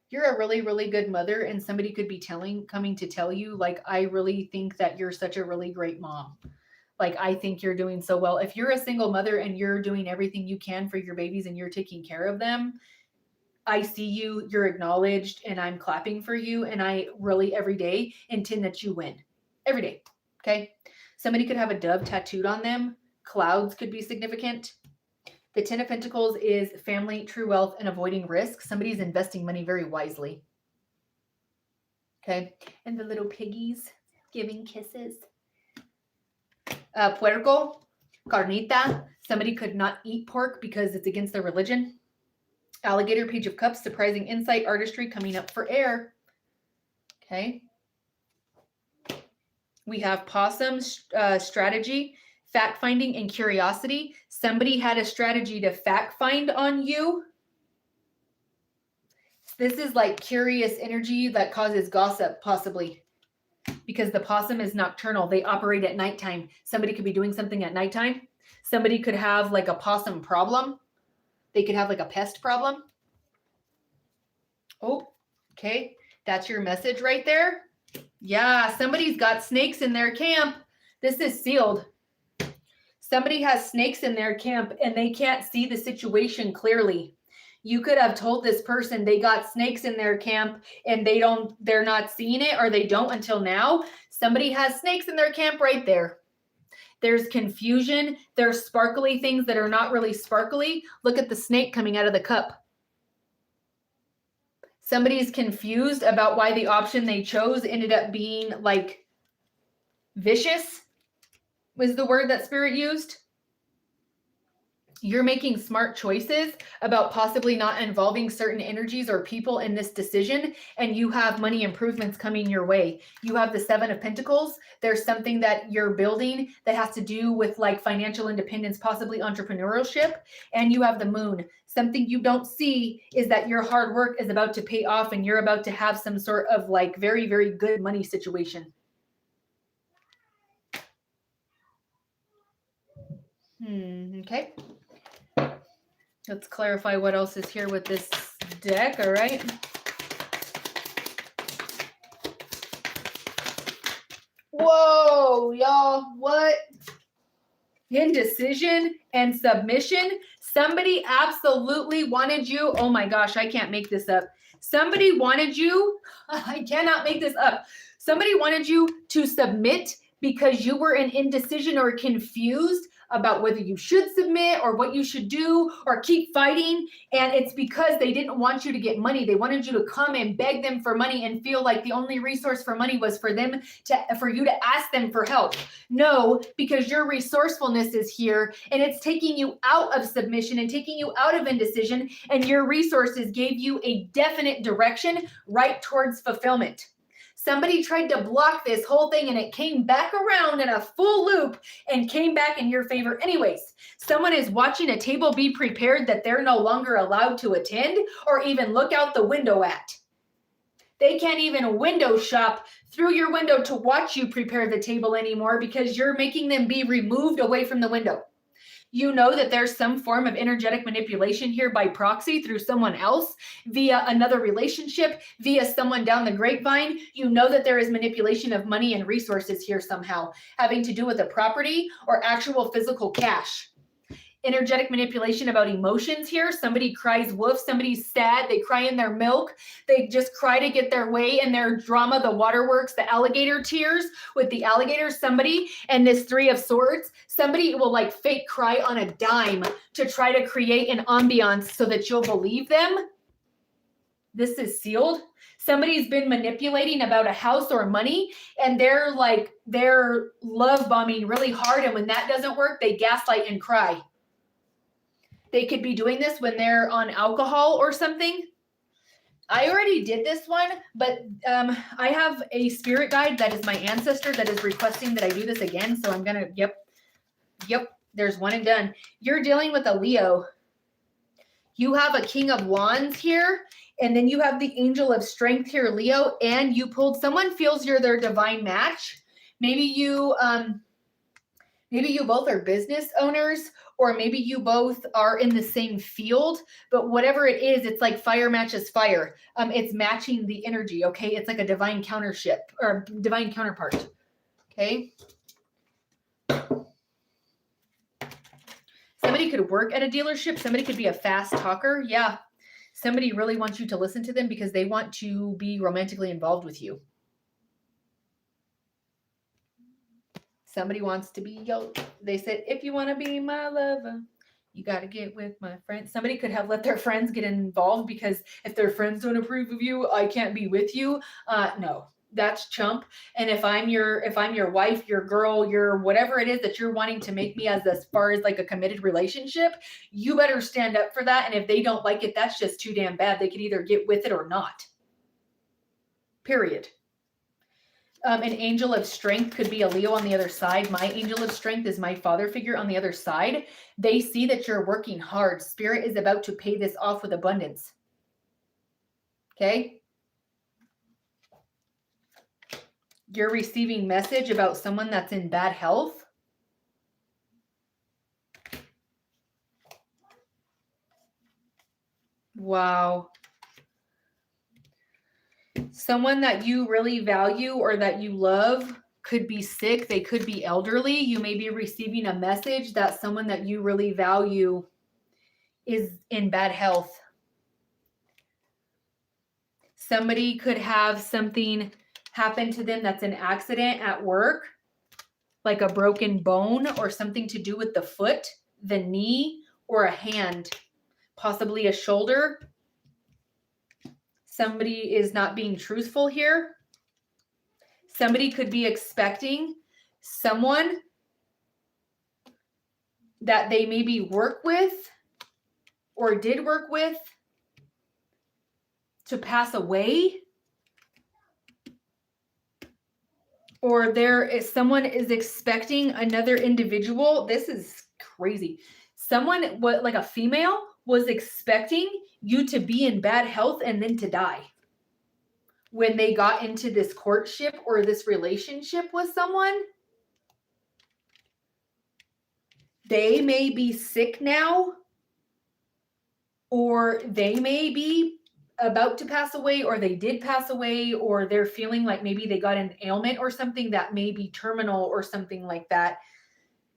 You're a really, really good mother, and somebody could be coming to tell you, like, I really think that you're such a really great mom. Like, I think you're doing so well. If you're a single mother and you're doing everything you can for your babies and you're taking care of them, I see you, you're acknowledged, and I'm clapping for you. And I really every day intend that you win. Every day. Okay. Somebody could have a dove tattooed on them. Clouds could be significant. The Ten of Pentacles is family, true wealth, and avoiding risk. Somebody's investing money very wisely. Okay. And the little piggies giving kisses. Puerco, carnita. Somebody could not eat pork because it's against their religion. Alligator, Page of Cups, surprising insight, artistry coming up for air. Okay. We have possum, strategy, fact finding, and curiosity. Somebody had a strategy to fact find on you. This is like curious energy that causes gossip, possibly, because the possum is nocturnal. They operate at nighttime. Somebody could be doing something at nighttime. Somebody could have like a possum problem. They could have like a pest problem. Oh, okay. That's your message right there. Yeah, somebody's got snakes in their camp. This is sealed. Somebody has snakes in their camp and they can't see the situation clearly. You could have told this person they got snakes in their camp and they're not seeing it, or they don't until now. Somebody has snakes in their camp right there. There's confusion. There's sparkly things that are not really sparkly. Look at the snake coming out of the cup. Somebody's confused about why the option they chose ended up being like vicious, was the word that Spirit used. You're making smart choices about possibly not involving certain energies or people in this decision, and you have money improvements coming your way. You have the Seven of Pentacles. There's something that you're building that has to do with like financial independence, possibly entrepreneurship, and you have the Moon. Something you don't see is that your hard work is about to pay off and you're about to have some sort of like very, very good money situation. Okay. Let's clarify what else is here with this deck, all right? Whoa, y'all, what? Indecision and submission. Somebody absolutely wanted you. Oh my gosh, I can't make this up. Somebody wanted you. I cannot make this up. Somebody wanted you to submit because you were in indecision or confused about whether you should submit or what you should do or keep fighting. And it's because they didn't want you to get money. They wanted you to come and beg them for money and feel like the only resource for money was for them for you to ask them for help. No, because your resourcefulness is here and it's taking you out of submission and taking you out of indecision, and your resources gave you a definite direction right towards fulfillment. Somebody tried to block this whole thing and it came back around in a full loop and came back in your favor anyways. Someone is watching a table be prepared that they're no longer allowed to attend or even look out the window at. They can't even window shop through your window to watch you prepare the table anymore because you're making them be removed away from the window. You know that there's some form of energetic manipulation here by proxy through someone else, via another relationship, via someone down the grapevine. You know that there is manipulation of money and resources here somehow, having to do with a property or actual physical cash. Energetic manipulation about emotions here. Somebody cries wolf, somebody's sad, they cry in their milk, they just cry to get their way in their drama, the waterworks, the alligator tears with the alligator. Somebody, and this Three of Swords, somebody will like fake cry on a dime to try to create an ambiance so that you'll believe them. This is sealed. Somebody's been manipulating about a house or money, and they're love bombing really hard, and when that doesn't work, they gaslight and cry. They could be doing this when they're on alcohol or something. I already did this one, but I have a spirit guide that is my ancestor that is requesting that I do this again. So I'm going to, yep, there's one and done. You're dealing with a Leo. You have a King of Wands here, and then you have the Angel of Strength here, Leo, and you pulled, someone feels you're their divine match. Maybe you both are business owners, or maybe you both are in the same field, but whatever it is, it's like fire matches fire. It's matching the energy, okay? It's like a divine countership or divine counterpart, okay? Somebody could work at a dealership. Somebody could be a fast talker. Yeah. Somebody really wants you to listen to them because they want to be romantically involved with you. Somebody wants to be they said, if you want to be my lover, you got to get with my friends. Somebody could have let their friends get involved because if their friends don't approve of you, I can't be with you. No, that's chump. And if I'm your wife, your girl, your whatever it is that you're wanting to make me as far as like a committed relationship, you better stand up for that. And if they don't like it, that's just too damn bad. They could either get with it or not. Period. An Angel of Strength could be a Leo on the other side. My Angel of Strength is my father figure on the other side. They see that you're working hard. Spirit is about to pay this off with abundance. Okay? You're receiving message about someone that's in bad health. Wow. Someone that you really value or that you love could be sick. They could be elderly. You may be receiving a message that someone that you really value is in bad health. Somebody could have something happen to them that's an accident at work, like a broken bone or something to do with the foot, the knee, or a hand, possibly a shoulder. Somebody is not being truthful here. Somebody could be expecting someone that they maybe work with or did work with to pass away, or someone is expecting another individual. This is crazy. Someone, like a female, was expecting you to be in bad health and then to die when they got into this courtship or this relationship with someone. They may be sick now, or they may be about to pass away, or they did pass away, or they're feeling like maybe they got an ailment or something that may be terminal or something like that.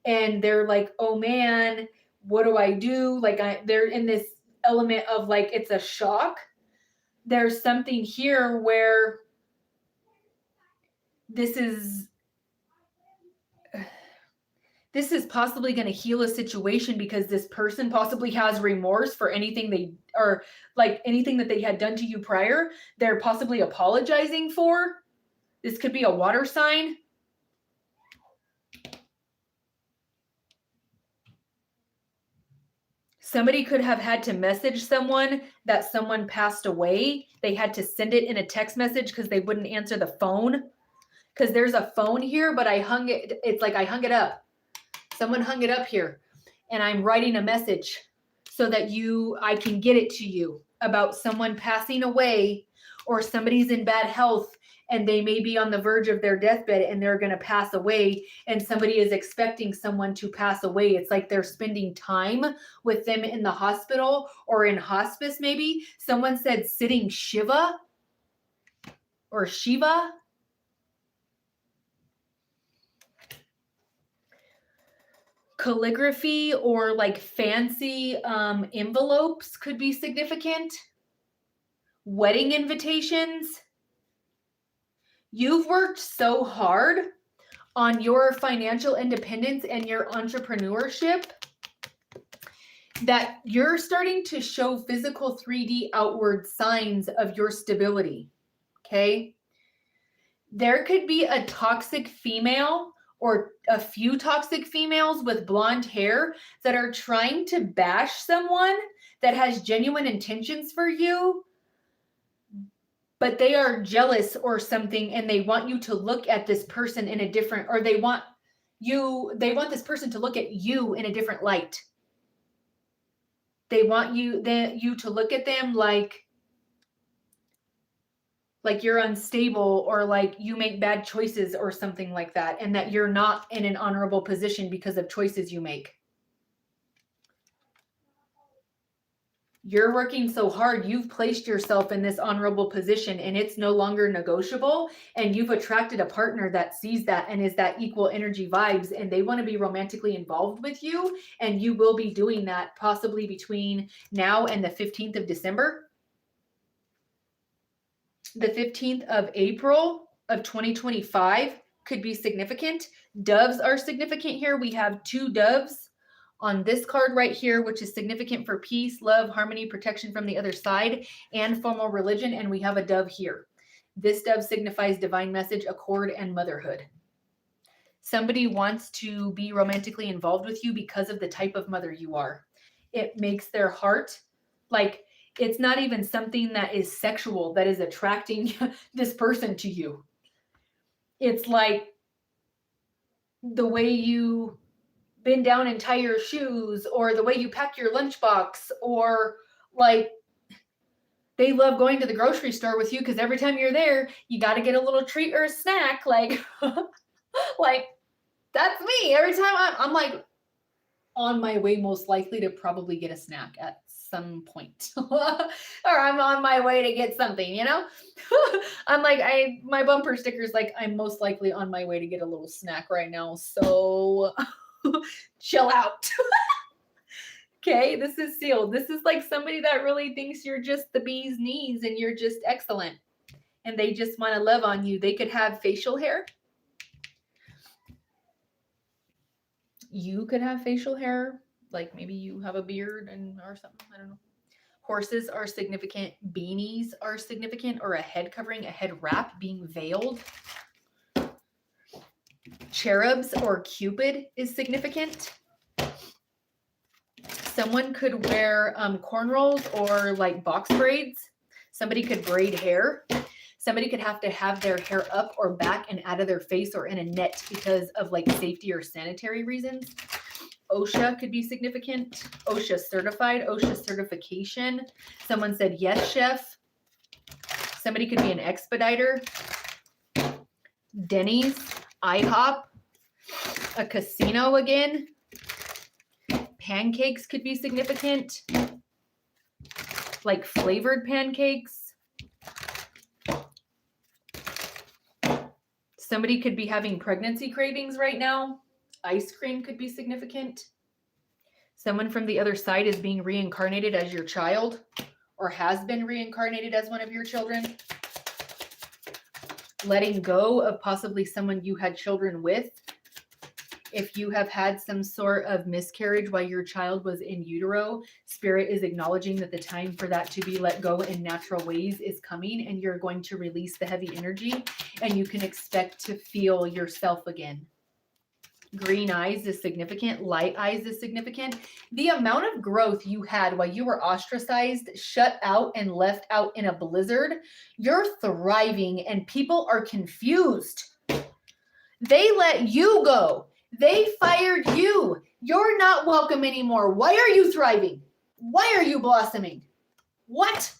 And they're like, oh man, what do I do? Like they're in this element of like, it's a shock. There's something here where this is possibly going to heal a situation, because this person possibly has remorse for anything anything that they had done to you prior. They're possibly apologizing for. This could be a water sign. Somebody could have had to message someone that someone passed away. They had to send it in a text message because they wouldn't answer the phone. Because there's a phone here, but I hung it. It's like I hung it up. Someone hung it up here, and I'm writing a message so that I can get it to you about someone passing away, or somebody's in bad health and they may be on the verge of their deathbed and they're going to pass away, and somebody is expecting someone to pass away. It's like they're spending time with them in the hospital or in hospice maybe. Someone said sitting Shiva or Shiva. Calligraphy or like fancy envelopes could be significant. Wedding invitations. You've worked so hard on your financial independence and your entrepreneurship that you're starting to show physical 3D outward signs of your stability. Okay? There could be a toxic female or a few toxic females with blonde hair that are trying to bash someone that has genuine intentions for you, but they are jealous or something, and they want you to look at this person in a different, or they want this person to look at you in a different light. They want you to look at them like you're unstable, or like you make bad choices or something like that, and that you're not in an honorable position because of choices you make. You're working so hard, you've placed yourself in this honorable position, and it's no longer negotiable, and you've attracted a partner that sees that and is that equal energy vibes, and they want to be romantically involved with you, and you will be doing that possibly between now and the 15th of December. The 15th of April of 2025 could be significant. Doves are significant here. We have 2 doves on this card right here, which is significant for peace, love, harmony, protection from the other side, and formal religion. And we have a dove here. This dove signifies divine message, accord, and motherhood. Somebody wants to be romantically involved with you because of the type of mother you are. It makes their heart like, it's not even something that is sexual that is attracting this person to you. It's like the way you bend down and tie your shoes, or the way you pack your lunchbox, or like they love going to the grocery store with you because every time you're there, you got to get a little treat or a snack. Like, like that's me. Every time I'm like on my way, most likely to probably get a snack at some point, or I'm on my way to get something, you know. I'm like, my bumper sticker's like, I'm most likely on my way to get a little snack right now, so chill out. Okay, this is sealed. This is like somebody that really thinks you're just the bee's knees and you're just excellent, and they just want to love on you. They could have facial hair. You could have facial hair, like maybe you have a beard or something. I don't know. Horses are significant. Beanies are significant, or a head covering, a head wrap, being veiled. Cherubs or Cupid is significant. Someone could wear cornrows or like box braids. Somebody could braid hair. Somebody could have to have their hair up or back and out of their face or in a net because of like safety or sanitary reasons. OSHA could be significant. OSHA certified, OSHA certification. Someone said yes, chef. Somebody could be an expediter. Denny's, IHOP, a casino again. Pancakes could be significant, like flavored pancakes. Somebody could be having pregnancy cravings right now. Ice cream could be significant. Someone from the other side is being reincarnated as your child or has been reincarnated as one of your children. Letting go of possibly someone you had children with. If you have had some sort of miscarriage while your child was in utero, Spirit is acknowledging that the time for that to be let go in natural ways is coming, and you're going to release the heavy energy and you can expect to feel yourself again. Green eyes is significant. Light eyes is significant. The amount of growth you had while you were ostracized, shut out, and left out in a blizzard, you're thriving and people are confused. They let you go. They fired you. You're not welcome anymore. Why are you thriving? Why are you blossoming? What?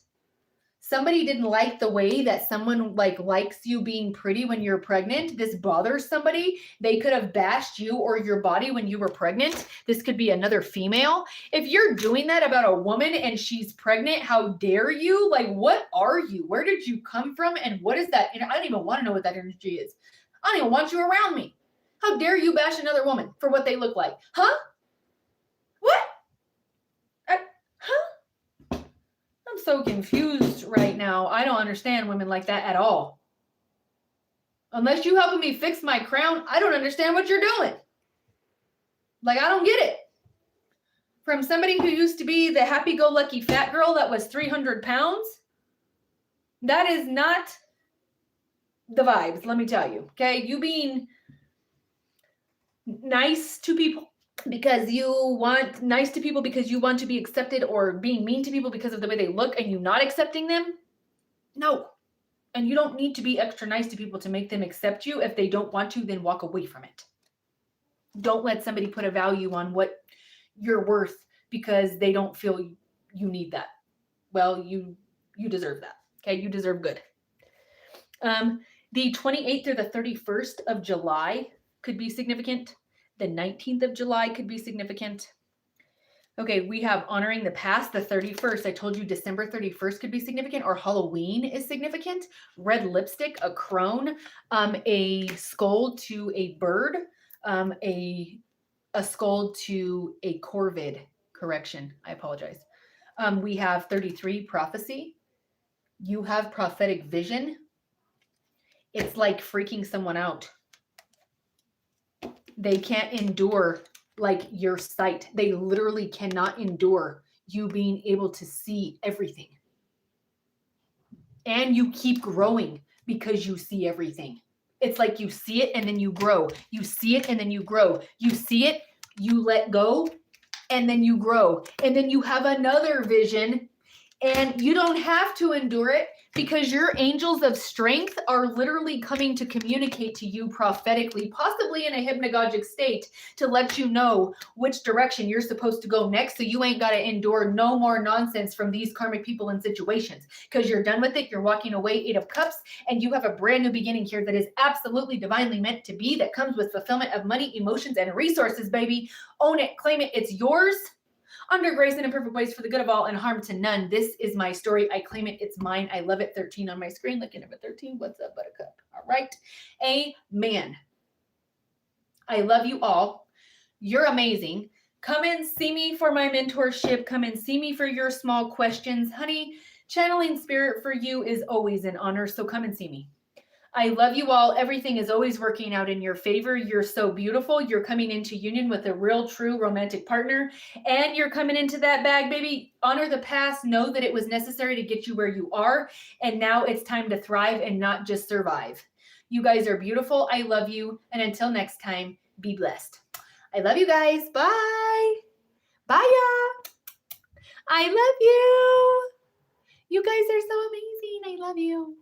Somebody didn't like the way that someone likes you being pretty when you're pregnant. This bothers somebody. They could have bashed you or your body when you were pregnant. This could be another female. If you're doing that about a woman and she's pregnant, how dare you? Like, what are you? Where did you come from? And what is that? I don't even want to know what that energy is. I don't even want you around me. How dare you bash another woman for what they look like? Huh? What? Huh? I'm so confused right now. I don't understand women like that at all. Unless you helping me fix my crown, I don't understand what you're doing. Like, I don't get it. From somebody who used to be the happy-go-lucky fat girl that was 300 pounds, that is not the vibes, let me tell you. Okay? You being nice to people because you want to be accepted, or being mean to people because of the way they look and you not accepting them. No. And you don't need to be extra nice to people to make them accept you. If they don't want to, then walk away from it. Don't let somebody put a value on what you're worth because they don't feel you need that. Well, you deserve that. Okay? You deserve good. The 28th or the 31st of July could be significant. The 19th of July could be significant. Okay, we have honoring the past, the 31st. I told you December 31st could be significant, or Halloween is significant. Red lipstick, a crone, a skull to a bird, a skull to a corvid. Correction, I apologize. We have 33, prophecy. You have prophetic vision. It's like freaking someone out. They can't endure your sight. They literally cannot endure you being able to see everything. And you keep growing because you see everything. It's like you see it and then you grow. You see it and then you grow. You see it, you let go, and then you grow. And then you have another vision, and you don't have to endure it because your angels of strength are literally coming to communicate to you prophetically, possibly in a hypnagogic state, to let you know which direction you're supposed to go next, so you ain't got to endure no more nonsense from these karmic people and situations, because you're done with it. You're walking away, 8 of Cups, and you have a brand new beginning here that is absolutely divinely meant to be, that comes with fulfillment of money, emotions, and resources, baby. Own it, claim it, it's yours. Under grace and in perfect ways for the good of all and harm to none. This is my story. I claim it. It's mine. I love it. 13 on my screen. Looking at 13. What's up, Buttercup? All right. Amen. I love you all. You're amazing. Come and see me for my mentorship. Come and see me for your small questions. Honey, channeling spirit for you is always an honor. So come and see me. I love you all. Everything is always working out in your favor. You're so beautiful. You're coming into union with a real, true romantic partner, and you're coming into that bag, baby. Honor the past. Know that it was necessary to get you where you are, and now it's time to thrive and not just survive. You guys are beautiful. I love you, and until next time, be blessed. I love you guys. Bye. Bye, y'all. I love you. You guys are so amazing. I love you.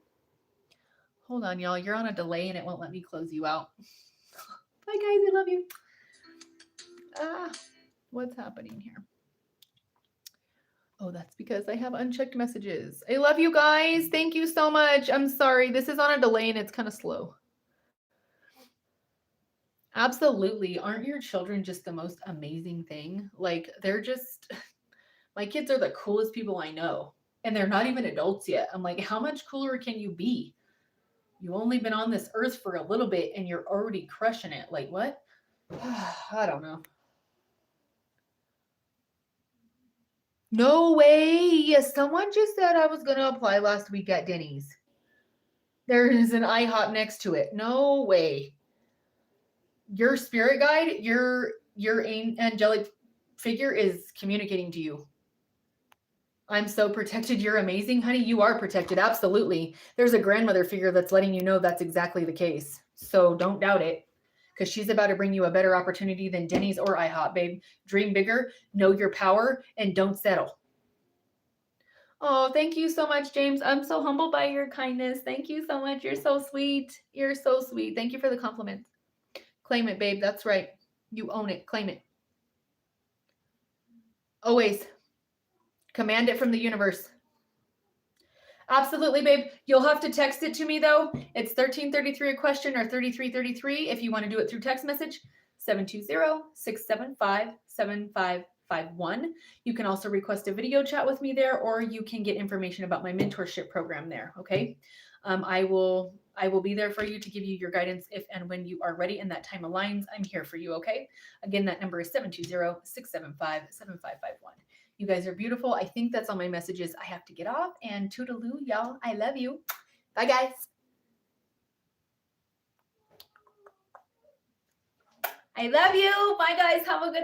Hold on, y'all. You're on a delay and it won't let me close you out. Bye, guys. I love you. What's happening here? Oh, that's because I have unchecked messages. I love you guys. Thank you so much. I'm sorry. This is on a delay and it's kind of slow. Absolutely. Aren't your children just the most amazing thing? Like, they're just, my kids are the coolest people I know. And they're not even adults yet. I'm like, how much cooler can you be? You've only been on this earth for a little bit and you're already crushing it. Like, what? I don't know. No way. Someone just said I was going to apply last week at Denny's. There is an IHOP next to it. No way. Your spirit guide, your angelic figure is communicating to you. I'm so protected. You're amazing, honey. You are protected. Absolutely. There's a grandmother figure that's letting you know that's exactly the case. So don't doubt it, because she's about to bring you a better opportunity than Denny's or IHOP, babe. Dream bigger, know your power, and don't settle. Oh, thank you so much, James. I'm so humbled by your kindness. Thank you so much. You're so sweet. You're so sweet. Thank you for the compliment. Claim it, babe. That's right. You own it. Claim it. Always. Command it from the universe. Absolutely, babe. You'll have to text it to me, though. It's 1333 a question or 3333 if you want to do it through text message. 720-675-7551. You can also request a video chat with me there, or you can get information about my mentorship program there, okay? I will be there for you to give you your guidance if and when you are ready and that time aligns. I'm here for you, okay? Again, that number is 720-675-7551. You guys are beautiful. I think that's all my messages. I have to get off, and toodaloo, y'all. I love you. Bye, guys. I love you. Bye, guys. Have a good night.